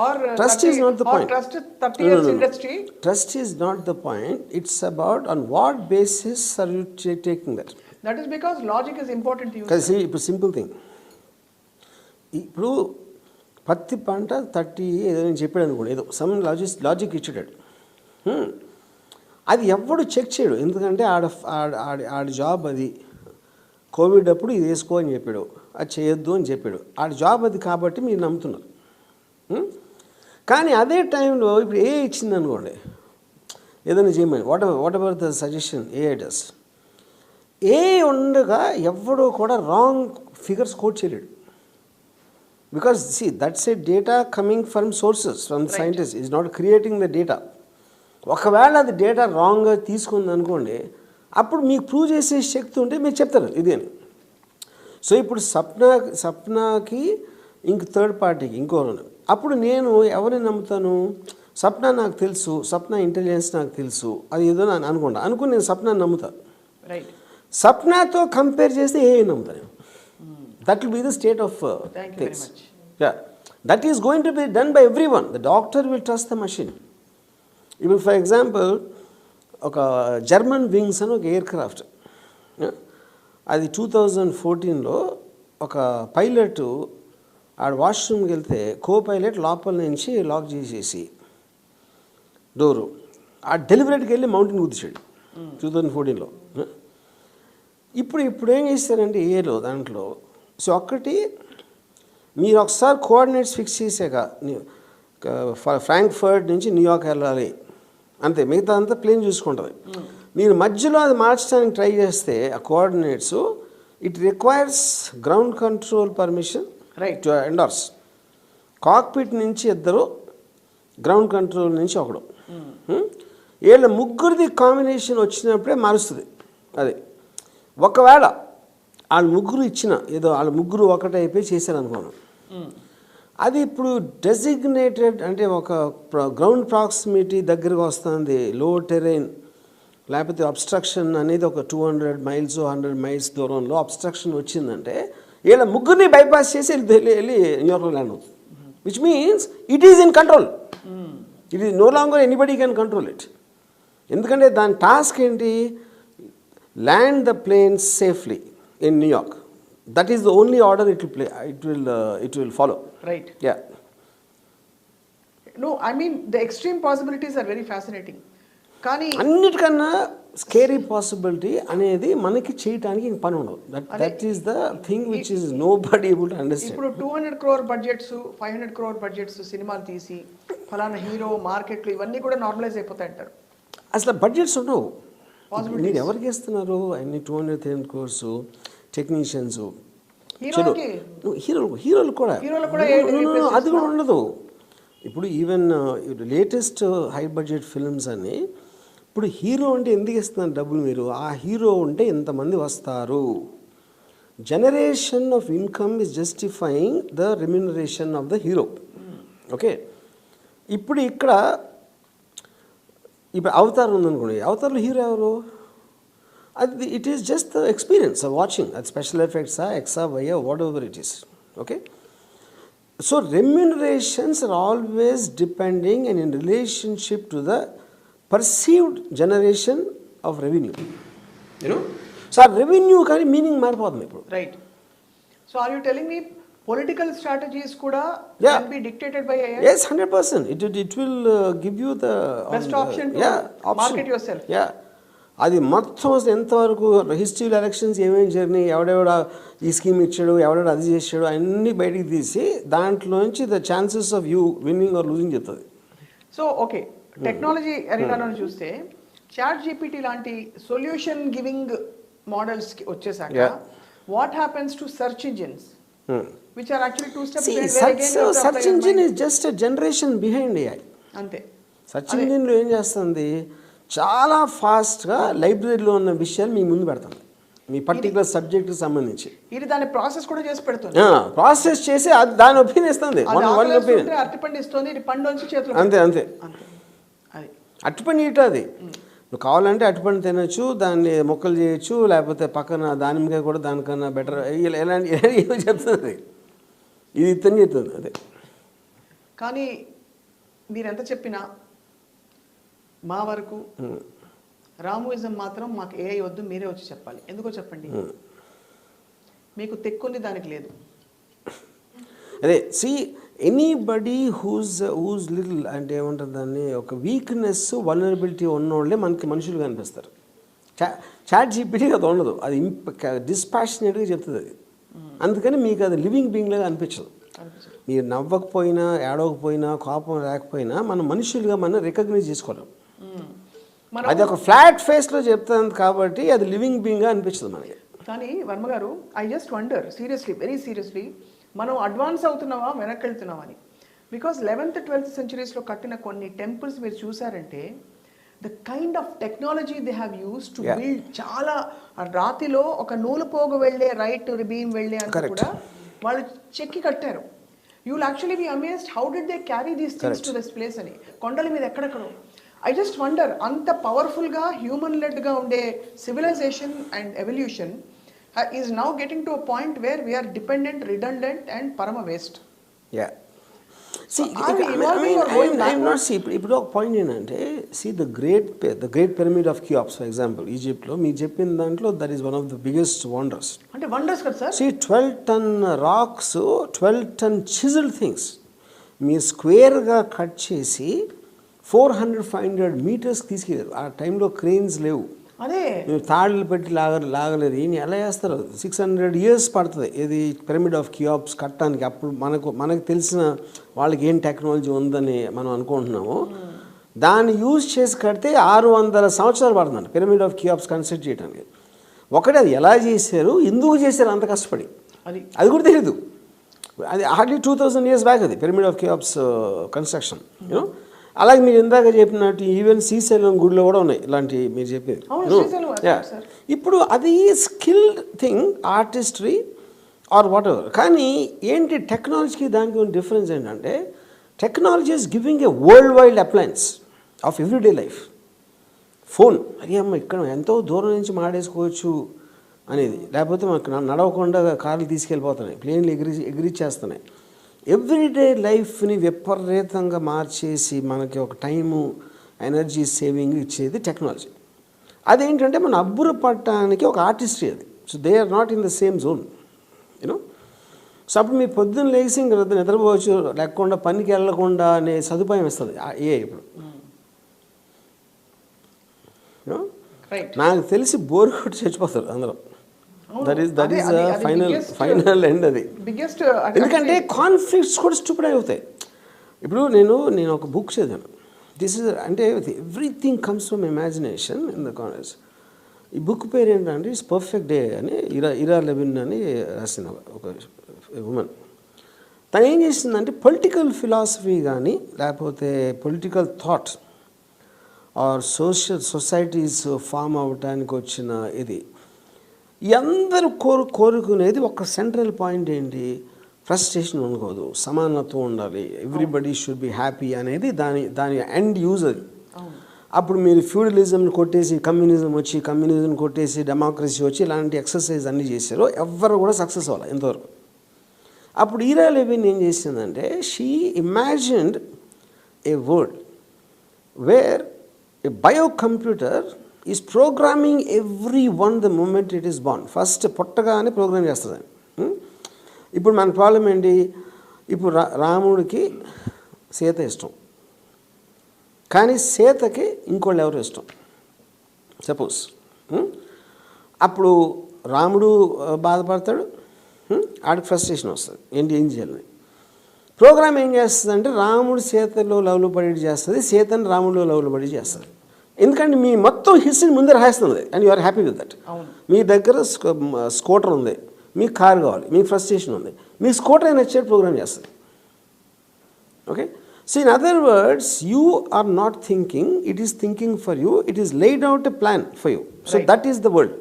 or trust 30, is not the point. Trust 30 years industry. Trust is not the point. It's about on what basis are you taking that. That is because logic is important to you. Because see, it's a simple thing. ఇప్పుడు పత్తి పంట 30 ఏదో నేను చెప్పాడు అనుకోండి, ఏదో some logic ఇచ్చాడు, అది ఎవడు చెక్ చేయడు. ఎందుకంటే ఆడ జాబ్ అది, కోవిడ్ అప్పుడు ఇది వేసుకో అని చెప్పాడు, అది చేయొద్దు అని చెప్పాడు, ఆడ జాబ్ అది కాబట్టి మీరు నమ్ముతున్నారు. కానీ అదే టైంలో ఇప్పుడు ఏ ఇచ్చింది అనుకోండి, ఏదైనా చేయమని, what ever the suggestion A does, ఉండగా ఎవడో కూడా రాంగ్ ఫిగర్స్ కోట్ చేయలేడు. Because see that's a data coming from sources, from scientist, is not creating the data. ఒకవేళ అది డేటా రాంగ్గా తీసుకుంది అనుకోండి, అప్పుడు మీకు ప్రూవ్ చేసే శక్తి ఉంటే మీరు చెప్తారు ఇది అని. సో ఇప్పుడు సప్నాకి ఇంక థర్డ్ పార్టీకి ఇంకోరు, అప్పుడు నేను ఎవరిని నమ్ముతాను? సప్నా నాకు తెలుసు, సప్నా ఇంటెలిజెన్స్ నాకు తెలుసు, అది ఏదో అనుకుని నేను సప్నాని నమ్ముతాను. రైట్, సప్నాతో కంపేర్ చేస్తే నమ్ముతాను. That will be the state of things. That is going to be done by every one. The doctor will trust the machine. ఇప్పుడు ఫర్ ఎగ్జాంపుల్ ఒక జర్మన్ వింగ్స్ అని ఒక ఎయిర్ క్రాఫ్ట్, అది 2014లో ఒక పైలట్ ఆడ వాష్రూమ్కి వెళ్తే పైలట్ లోపల నుంచి లాక్ చేసేసి డోరు ఆ డెలివరీకి వెళ్ళి మౌంటైన్ గుద్దిశాడు 2014లో. ఇప్పుడు ఏం చేస్తారంటే ఏలో దాంట్లో, సో ఒక్కటి మీరు ఒకసారి కోఆర్డినేట్స్ ఫిక్స్ చేసాక ఫ్రాంక్ఫర్ట్ నుంచి న్యూయార్క్ వెళ్ళాలి అంతే, మిగతా అంతా ప్లేన్ చూసుకుంటుంది. మీరు మధ్యలో అది మార్చడానికి ట్రై చేస్తే ఆ coordinates, it requires ground control permission to endorse. Cockpit నుంచి ఇద్దరు, గ్రౌండ్ కంట్రోల్ నుంచి ఒకడు, వీళ్ళ ముగ్గురిది కాంబినేషన్ వచ్చినప్పుడే మారుస్తుంది అది. ఒకవేళ వాళ్ళ ముగ్గురు ఇచ్చిన ఏదో వాళ్ళ ముగ్గురు ఒకటైపోయి చేశారు అనుకోను, అది ఇప్పుడు డెసిగ్నేటెడ్ అంటే ఒక గ్రౌండ్ ప్రాక్సిమిటీ దగ్గరకు వస్తుంది, లో టెరైన్ లేకపోతే అబ్స్ట్రక్షన్ అనేది ఒక 200 miles 100 miles దూరంలో అబ్స్ట్రక్షన్ వచ్చిందంటే వీళ్ళ ముగ్గురిని బైపాస్ చేసి వెళ్ళి న్యూయార్క్లో ల్యాండ్ అవుతుంది. Which means it is in control. It is no longer anybody can control it. ఎందుకంటే దాని టాస్క్ ఏంటి, land the plane safely in New York. That is the only order it will follow. Right. Yeah. No, I mean the extreme possibilities are very fascinating. కానీ అన్నిటికన్నా scary possibility అనేది మనకి చేయటానికి ఇంక పని ఉండదు. That is the thing which is nobody able to understand. ఇప్పుడు 200 crore budgets 500 crore budgets సినిమాలు తీసి ఫలానా హీరో మార్కెట్లు ఇవన్నీ కూడా నార్మలైజ్ అయిపోతాయి అంటారు. అసలు బడ్జెట్స్ ఉండవు. మీరు ఎవరికి ఇస్తున్నారు అన్ని 200-300 crores టెక్నీషియన్స్? హీరోలు కూడా అది కూడా ఉండదు. ఇప్పుడు even latest high budget films అని ఇప్పుడు హీరో అంటే ఎందుకు ఇస్తున్నారు డబ్బులు? మీరు ఆ హీరో ఉంటే ఎంతమంది వస్తారు? Generation of income is justifying the remuneration of the hero. Okay, ఇప్పుడు అవతార్ ఉందనుకోండి, అవతార్లో హీరో ఎవరు? అది it is just the experience of watching. అది స్పెషల్ ఎఫెక్ట్సా ఎక్సా వైయా whatever it is. Okay, so remunerations are always depending and in relationship to the perceived generation of revenue, you know. So revenue kani meaning maripotundi ippudu. Right. So are you telling me political strategies kuda can be dictated by AI? Yes, 100%. It will give you the best option to market yourself. Yeah. అది మొత్తం అసలు ఎంతవరకు హిస్టరీలో elections ఏమేమి జరిగినాయి, ఎవడెవడ ఈ scheme ఇచ్చాడు, ఎవడెవడ అది చేసాడు అన్నీ బయటికి తీసి దాంట్లోంచి the chances of you winning or losing చెప్తుంది. సో ఓకే, టెక్నాలజీ ఎరినాలో చూస్తే చాట్ జీపీటీ లాంటి సొల్యూషన్ గివింగ్ మోడల్స్కి వచ్చేసాక what happens to search engines which are actually two steps? Search engine is just a generation behind AI. అంతే. Search ఇంజిన్లో ఏం చేస్తుంది, చాలా ఫాస్ట్గా లైబ్రరీలో ఉన్న విషయాలు మీ ముందు పెడతాను, మీ పర్టికులర్ సబ్జెక్ట్కి సంబంధించి. ఇది దాని ప్రాసెస్ కూడా చేసి పెడుతుంది, ప్రాసెస్ చేసి అది దాని ఒపీనియన్ ఇస్తుంది. అరటిపండు ఇస్తుంది, ఇది పండు వచ్చి చేతులు. అంతే అంతే. అరటిపండు ఇట అది నువ్వు కావాలంటే అరటిపండు తినచ్చు, దాన్ని మొక్కలు చేయొచ్చు, లేకపోతే పక్కన దానిమ్మకాయ కూడా దానికన్నా బెటర్ ఎలాంటి చెప్తుంది, ఇది ఇతని చెప్తుంది. అదే. కానీ మీరు ఎంత చెప్పినా మా వరకు రామోయిజం మాత్రం మాకు ఏఐ వద్దు, మీరే వచ్చి చెప్పాలి. ఎందుకో చెప్పండి. మీకు తెక్కుంది, దానికి లేదు. అదే సి ఎనీబడి హూజ్ లిటిల్ అంటే ఏమంటారు దాన్ని, ఒక వీక్నెస్ వల్నరబిలిటీ ఉన్నోళ్ళే మనకి మనుషులుగా అనిపిస్తారు. చాట్ జీపీటీ అది ఉండదు, అది డిస్పాషనేట్గా చెప్తుంది అది. అందుకని మీకు అది లివింగ్ బీయింగ్ లాగా అనిపించదు. మీరు నవ్వకపోయినా ఏడవకపోయినా కోపం లేకపోయినా మన మనుషులుగా మనం రికగ్నైజ్ చేసుకోలేం. అది ఒక ఫ్లాట్ ఫేస్లో చెప్తుంది కాబట్టి అది లివింగ్ బీయింగ్గా అనిపించదు మనకి. కానీ వర్మ గారు, I just wonder seriously, very seriously, మనం అడ్వాన్స్ అవుతున్నావా వెనక్కి వెళ్తున్నావా అని. బికాస్ 11th 12th centuries కట్టిన కొన్ని టెంపుల్స్ మీరు చూసారంటే the kind of technology they have use to build. చాలా రాతిలో ఒక నూలు పోగు వెళ్ళే రైట్ బీమ్ వెళ్ళే అంతా కూడా వాళ్ళు చెక్కి కట్టారు. You will actually be amazed how did they carry these things to this place అని. కొండల మీద ఎక్కడెక్కడో. ఐ జస్ట్ వండర్, అంత పవర్ఫుల్గా హ్యూమన్ లెడ్గా ఉండే civilisation and evolution is now getting to a point where we're dependent, redundant and పరమ waste. ఇప్పుడు ఒక పాయింట్ ఏంటంటే, the great pyramid of Cheops for example ఈజిప్ట్లో మీరు చెప్పిన దాంట్లో that is one of the biggest wonders. అంటే వండర్స్ కదా sir. 12 ton rocks, 12 ton chiselled things మీరు స్క్వేర్గా కట్ చేసి 400-500 meters తీసుకెళ్ళారు. ఆ టైంలో క్రెయిన్స్ లేవు, అదే మీరు తాళ్ళు పెట్టి లాగలేదు. ఈయన ఎలా చేస్తారు? 600 years పడుతుంది ఇది పిరమిడ్ ఆఫ్ కియోప్స్ కట్టడానికి. అప్పుడు మనకు తెలిసిన వాళ్ళకి ఏం టెక్నాలజీ ఉందని మనం అనుకుంటున్నాము. దాన్ని యూజ్ చేసి కడితే 600 సంవత్సరాలు పడుతుంది పిరమిడ్ ఆఫ్ కియోప్స్ కన్స్ట్రక్ట్ చేయడానికి. ఒకటి అది ఎలా చేశారు, ఎందుకు చేశారు అంత కష్టపడి, అది కూడా తెలీదు. అది హార్డ్లీ 2000 years బ్యాక్ అది పిరమిడ్ ఆఫ్ కియోప్స్ కన్స్ట్రక్షన్. యూనో, అలాగే మీరు ఇందాక చెప్పినట్టు ఈవెన్ శ్రీశైలం గుడిలో కూడా ఉన్నాయి ఇలాంటి మీరు చెప్పేది. ఇప్పుడు అది skilled thing, artistry or whatever. కానీ ఏంటి టెక్నాలజీకి దానికి ఉన్న డిఫరెన్స్ ఏంటంటే, technology is giving a worldwide appliance of everyday life. Phone, అరే అమ్మ ఇక్కడ ఎంతో దూరం నుంచి మాడేసుకోవచ్చు అనేది, లేకపోతే మనకు నడవకుండా కార్లు తీసుకెళ్ళిపోతున్నాయి, ప్లేన్లు ఎగిరిచ్చేస్తున్నాయి. ఎవ్రీడే లైఫ్ని విపరీతంగా మార్చేసి మనకి ఒక టైము ఎనర్జీ సేవింగ్ ఇచ్చేది టెక్నాలజీ. అదేంటంటే మన అబ్బురపడటానికి ఒక ఆర్టిస్ట్రీ అది. So they are not in the same zone you know. So అప్పుడు మీ పొద్దున్న లేచి ఇంక నిద్రపోవచ్చు, లేకుండా పనికి వెళ్ళకుండా అనే సదుపాయం ఇస్తుంది ఏ ఇప్పుడు. నాకు తెలిసి బోర్ కొట్టి చచ్చిపోతారు అందరూ. దట్ ఈస్ ఫైనల్ ఎండ్ అది. ఎందుకంటే కాన్ఫ్లిక్ట్స్ కూడా స్టూపిడ్ అవుతాయి. ఇప్పుడు నేను ఒక బుక్ చదివాను. దిస్ ఇస్ అంటే everything comes from imagination in the college. ఈ బుక్ పేరు ఏంటంటే ఇట్స్ పర్ఫెక్ట్ డే అని ఇరా లెవిన్ అని రాసిన ఒక ఉమెన్. తను ఏం చేసిందంటే పొలిటికల్ ఫిలాసఫీ కానీ లేకపోతే political thoughts or societies form అవ్వటానికి వచ్చిన ఇది అందరూ కోరుకునేది ఒక సెంట్రల్ పాయింట్ ఏంటి, ఫ్రస్ట్రేషన్ ఉండకూడదు, సమానత్వం ఉండాలి, ఎవ్రీబడి షుడ్ బి హ్యాపీ అనేది దాని ఎండ్ యూజ్ అది. అప్పుడు మీరు ఫ్యూడలిజంని కొట్టేసి కమ్యూనిజం కొట్టేసి డెమోక్రసీ వచ్చి ఇలాంటి ఎక్సర్సైజ్ అన్నీ చేశారు, ఎవ్వరు కూడా సక్సెస్ అవ్వాలి ఇంతవరకు. అప్పుడు ఈరా లెవిన్ ఏం చేసిందంటే she imagined a world where a biocomputer is programming everyone the moment it is born. First పుట్టగానే ప్రోగ్రామ్ చేస్తుంది. ఇప్పుడు మన ప్రాబ్లం ఏంటి, ఇప్పుడు రాముడికి సీత ఇష్టం, కానీ సీతకి ఇంకోళ్ళు ఎవరు ఇష్టం సపోజ్. అప్పుడు రాముడు బాధపడతాడు, ఆడికి ఫ్రస్ట్రేషన్ వస్తుంది, ఏం చేయాలని. ప్రోగ్రామ్ ఏం చేస్తుంది అంటే రాముడు సీతలో లవ్లో పడి చేస్తుంది, సీతని రాముడిలో లవ్లో పడి చేస్తుంది. ఎందుకంటే మీ మొత్తం హిస్టరీ ముందే రాసేస్తుంది and you are happy with that. మీ దగ్గర స్కూటర్ ఉంది, మీకు కార్ కావాలి, మీకు ఫ్రస్ట్రేషన్ ఉంది, మీ స్కూటర్ అయినా వచ్చే ప్రోగ్రామ్ చేస్తుంది. Okay. So in other words you are not thinking, it is thinking for you, it is laid out a plan for you. So that is the world.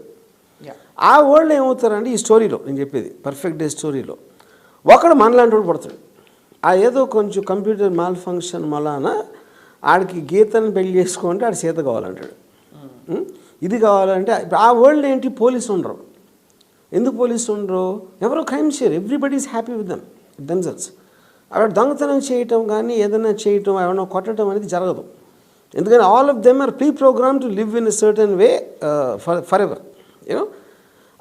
ఆ world ఏమవుతారంటే ఈ స్టోరీలో నేను చెప్పేది పర్ఫెక్ట్ డే స్టోరీలో ఒకడు మనలాంటి వాడు పడతాడు. ఆ ఏదో కొంచెం కంప్యూటర్ మాల్ ఫంక్షన్ మలాన ఆడికి గీతను పెళ్లి చేసుకుంటే ఆడి సీత కావాలంటాడు. ఇది కావాలంటే ఆ వరల్డ్ ఏంటి, పోలీసు ఉండరు. ఎందుకు పోలీసు ఉండరు, ఎవరో క్రైమ్ చేయరు, everybody is happy with themselves. అక్కడ దొంగతనం చేయటం కానీ ఏదైనా చేయటం ఏమైనా కొట్టడం అనేది జరగదు. ఎందుకంటే all of them are pre program to live in a certain way forever you know.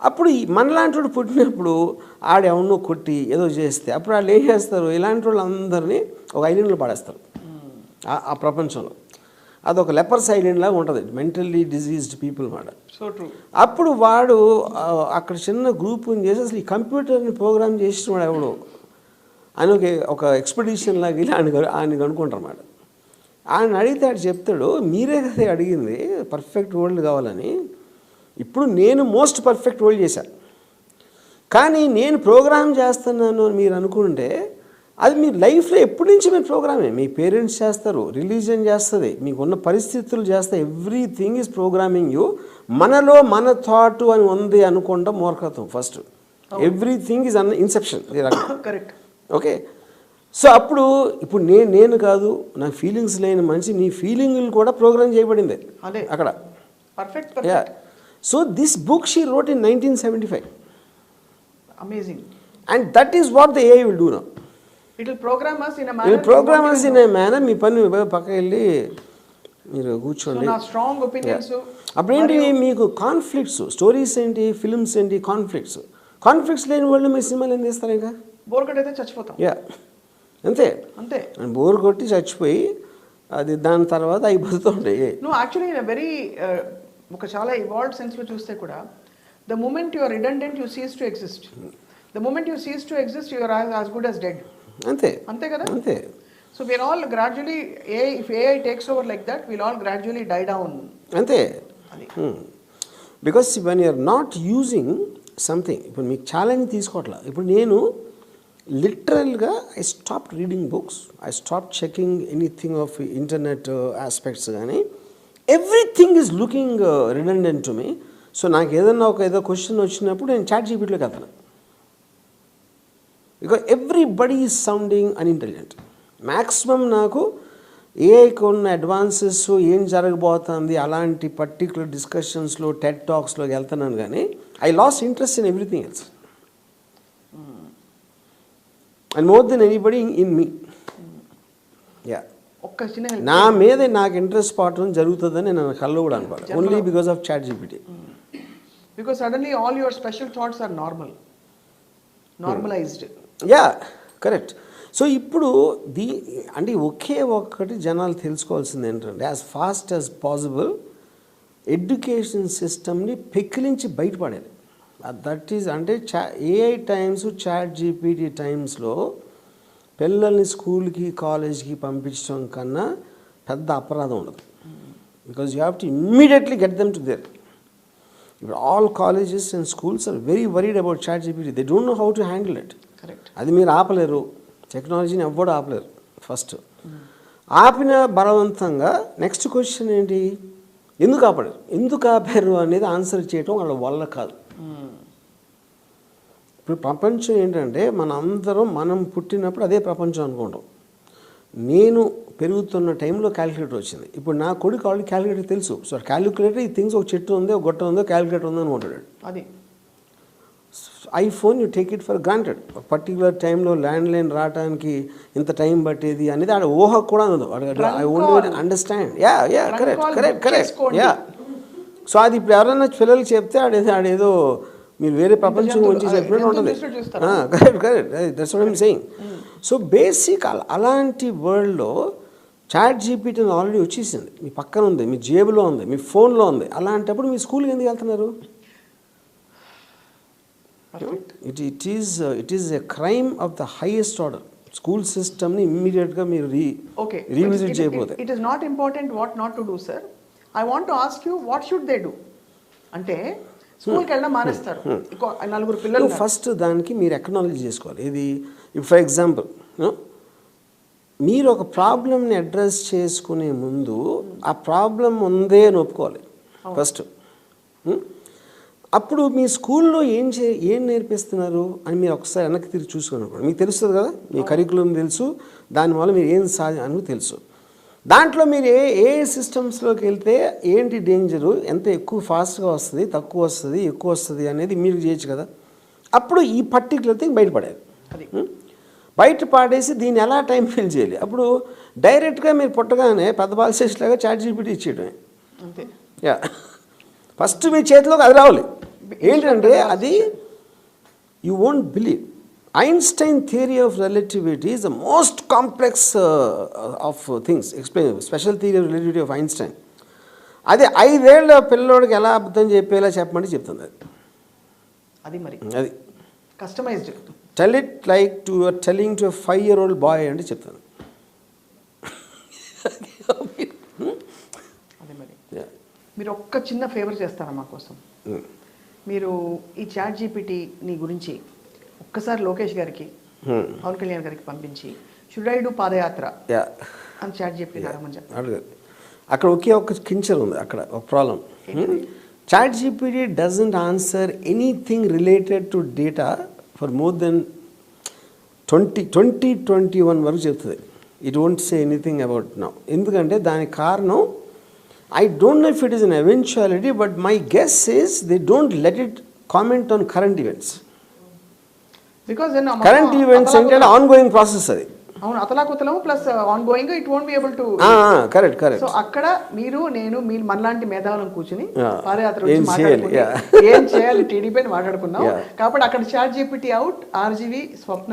అప్పుడు మనలాంటి వాడు పుట్టినప్పుడు ఆడెవన్నో కొట్టి ఏదో చేస్తే అప్పుడు వాళ్ళు ఏం చేస్తారు, ఇలాంటి వాళ్ళు అందరినీ ఒక ఐలాండ్లో పడేస్తారు ఆ ప్రపంచంలో. అదొక లెపర్స్ ఐలాండ్ లాగా ఉంటుంది, మెంటల్లీ డిజీజ్డ్ పీపుల్ మాట. So true. అప్పుడు వాడు అక్కడ చిన్న గ్రూప్ని చేసి అసలు ఈ కంప్యూటర్ని ప్రోగ్రామ్ చేసిన వాడు ఎవడు అని ఒక ఎక్స్పెడిషన్ లాగా ఇలా ఆయన అనుకుంటారు అన్నమాట. ఆయన అడిగితే ఆడు చెప్తాడు, మీరే కదా అడిగింది పర్ఫెక్ట్ వరల్డ్ కావాలని, ఇప్పుడు నేను మోస్ట్ పర్ఫెక్ట్ వరల్డ్ చేశాను, కానీ నేను ప్రోగ్రామ్ చేస్తున్నాను అని మీరు అనుకుంటే అది మీ లైఫ్లో ఎప్పటి నుంచి మీరు ప్రోగ్రామే. మీ పేరెంట్స్ చేస్తారు, రిలీజియన్ చేస్తుంది, మీకున్న పరిస్థితులు చేస్తాయి, ఎవ్రీథింగ్ ఈజ్ ప్రోగ్రామింగ్ యూ. మనలో మన థాట్ అని ఉంది అనుకుంటాం మూర్ఖత్వం first. Everything is Inception. Correct. Okay. So అప్పుడు ఇప్పుడు నేను కాదు, నా ఫీలింగ్స్ లేని మనిషి, నీ ఫీలింగ్లు కూడా ప్రోగ్రామ్ చేయబడింది అక్కడ. Perfect. Yeah. So this book she wrote in 1975. Amazing. And that is what the AI will do now. It will program us in a manner. It will program us in a manner. మీ పని పక్కకి వెళ్ళి మీరు కూర్చోండి. నా strong opinions. అప్పుడేంటి మీకు conflicts, stories ఏంటి, films ఏంటి, కాన్ఫ్లిక్ట్స్ లేని వాళ్ళు మీ సినిమాలు ఏం చేస్తారు, ఇంకా బోర్ కొట్టయితే చచ్చిపోతాం. యా అంతే. బోర్ కొట్టి చచ్చిపోయి అది దాని తర్వాత అయిపోతుండే. నువ్వు యాక్చువల్లీ ఇన్ వెరీ ఒక చాలా ఇవాల్వ్డ్ సెన్స్లో చూస్తే కూడా the moment you are redundant you cease to exist. The moment you cease to exist you are as good as dead. అంతే కదా. అంతే. సో వీఆర్ ఆల్ గ్రాడ్యువలీ ఇఫ్ AI takes over like that will all gradually die down. అంతే. Because when you are not using something, ఇప్పుడు మీకు challenge తీసుకోవట్లా. ఇప్పుడు నేను లిటరల్గా I stop reading books, I stop checking anything of internet aspects, కానీ everything is looking redundant to me. So నాకు ఏదన్నా ఏదో క్వశ్చన్ వచ్చినప్పుడు నేను ChatGPTలోకి వెళ్తాను. Because everybody is sounding unintelligent. Maximum నాకు ఏఐకి ఉన్న అడ్వాన్సెస్ ఏం జరగబోతుంది అలాంటి పర్టికులర్ డిస్కషన్స్లో టెడ్ టాక్స్లోకి వెళ్తున్నాను, కానీ I lost interest in everything else and more than anybody in me. Yeah. ఒక్క చిన్న help. నా మీద నాకు ఇంట్రెస్ట్ పడటం జరుగుతుందని నేను కళ్ళు కూడా అనుకోవాలి, only because of chat GPT. Because suddenly all your special thoughts are normalized. Yeah correct. So ఇప్పుడు అంటే ఒకే ఒక్కటి జనాలు తెలుసుకోవాల్సింది ఏంటంటే, as fast as possible education సిస్టమ్ని పెకిలించి బయటపడేది. దట్ ఈజ్ అంటే ఏఐ టైమ్స్, చాట్ జీపీటీ టైమ్స్లో పిల్లల్ని స్కూల్కి కాలేజ్కి పంపించడం కన్నా పెద్ద అపరాధం ఉండదు. Because you have to immediately get them to there. ఇప్పుడు all colleges and schools are very worried about chat GPT. They don't know how to handle it. Correct. అది మీరు ఆపలేరు, టెక్నాలజీని ఎవ్వడు ఆపలేరు. ఫస్ట్ ఆపిన బలవంతంగా నెక్స్ట్ క్వశ్చన్ ఏంటి, ఎందుకు ఆపలేరు, ఎందుకు ఆపారు అనేది ఆన్సర్ చేయటం వాళ్ళ వల్ల కాదు. ఇప్పుడు ప్రపంచం ఏంటంటే మనం పుట్టినప్పుడు అదే ప్రపంచం అనుకుంటాం. నేను పెరుగుతున్న టైంలో క్యాలిక్యులేటర్ వచ్చింది. ఇప్పుడు నా కొడుకు ఆల్రెడీ క్యాలిక్యులేటర్ తెలుసు. సో క్యాలిక్యులేటర్ ఈ థింగ్స్ ఒక చెట్టు ఉంది, ఒక గొట్ట ఉందో, క్యాలిక్యులేటర్ ఉందో అని ఉంటాడు. అది iPhone you take it for granted. ఒక పర్టికులర్ టైంలో ల్యాండ్లైన్ రావడానికి ఇంత టైం పట్టేది అనేది ఆడ ఊహ కూడా ఉండదు. I won't understand. Yeah correct. Yeah. So అది ఇప్పుడు ఎవరైనా పిల్లలకి చెప్తే ఆడేదో మీరు వేరే ప్రపంచం గురించి చెప్పినట్టు ఉంటుంది. Correct. That's what I'm saying. So basic అలాంటి వరల్డ్లో చాట్ జీపీటీ ఆల్రెడీ వచ్చేసింది, మీ పక్కన ఉంది, మీ జేబులో ఉంది, మీ ఫోన్లో ఉంది. అలాంటప్పుడు మీ స్కూల్కి ఎందుకు వెళ్తున్నారు? It is a crime of the highest order. School సిస్టమ్ని ఇమ్మీడియట్గా మీరు రీవిజిట్ చేయకపోతే. It is not important what not to do sir. I want to ask you what should they do. అంటే స్కూల్కి వెళ్ళడం మానేస్తారు నలుగురు పిల్లలు. ఫస్ట్ దానికి మీరు ఎక్నాలజీ చేసుకోవాలి. ఇది ఫర్ ఎగ్జాంపుల్, మీరు ఒక ప్రాబ్లమ్ని అడ్రస్ చేసుకునే ముందు ఆ ప్రాబ్లం ఉందే అని ఒప్పుకోవాలి ఫస్ట్. అప్పుడు మీ స్కూల్లో ఏం నేర్పిస్తున్నారు అని మీరు ఒకసారి వెనక్కి తిరిగి చూసుకున్నప్పుడు మీకు తెలుస్తుంది కదా, మీ కరికులం తెలుసు, దానివల్ల మీరు ఏం అని తెలుసు. దాంట్లో మీరు ఏ సిస్టమ్స్లోకి వెళ్తే ఏంటి డేంజరు, ఎంత ఎక్కువ ఫాస్ట్గా వస్తుంది, తక్కువ వస్తుంది, ఎక్కువ వస్తుంది అనేది మీరు చేయొచ్చు కదా. అప్పుడు ఈ పర్టికులర్ థింగ్ బయటపడేది. బయట పాడేసి దీన్ని ఎలా టైం ఫిల్ చేయాలి. అప్పుడు డైరెక్ట్గా మీరు పుట్టగానే పెద్ద పాలసీస్ లాగా చాట్ జీపీటీ ఇచ్చేయడమే. అంతే. యా, ఫస్ట్ మీ చేతిలోకి అది రావాలి. ఏంటంటే అది you won't believe. Einstein theory of relativity is the most complex of things. Explain special theory of relativity of Einstein. అది 5 ఏళ్ల పిల్లోడికి ఎలా అర్థం చెప్పేలా చెప్పమంటే చెప్తుంది. అది మరి అది customised. Tell it like to your telling to 5-year-old boy అంటే చెప్తాను. అదే మరి మీరు ఒక్క చిన్న ఫేవర్ చేస్తారా మా కోసం? మీరు ఈ చాట్ జీపీటీ గురించి ఒక్కసారి లోకేష్ గారికి, పవన్ కళ్యాణ్ గారికి పంపించి షుడ్ ఐ డూ పాదయాత్ర అని చాట్ జీపీటీ అడగమని చెప్పండి. అక్కడ ఒకే ఒక కించర్ ఉంది, అక్కడ ఒక problem. Chat GPT doesn't answer anything related to data for more than 2021 వరకు చెప్తుంది. It won't say anything about now. ఎందుకంటే దానికి కారణం I don't know if it is an eventuality, but my guess is they don't let it comment on current events. Because current events అంటే ongoing process అది. అవును, అతలాకుతలము plus ongoing, it won't be able to. Correct. So అక్కడ మీరు మనలాంటి మేధావులను కూర్చుని పాదయాత్ర ఏం చేయాలి టీడీపీ అని మాట్లాడుకున్నాం. కాబట్టి అక్కడ చాట్ జీపీటీ అవుట్, ఆర్జీవీ స్వప్న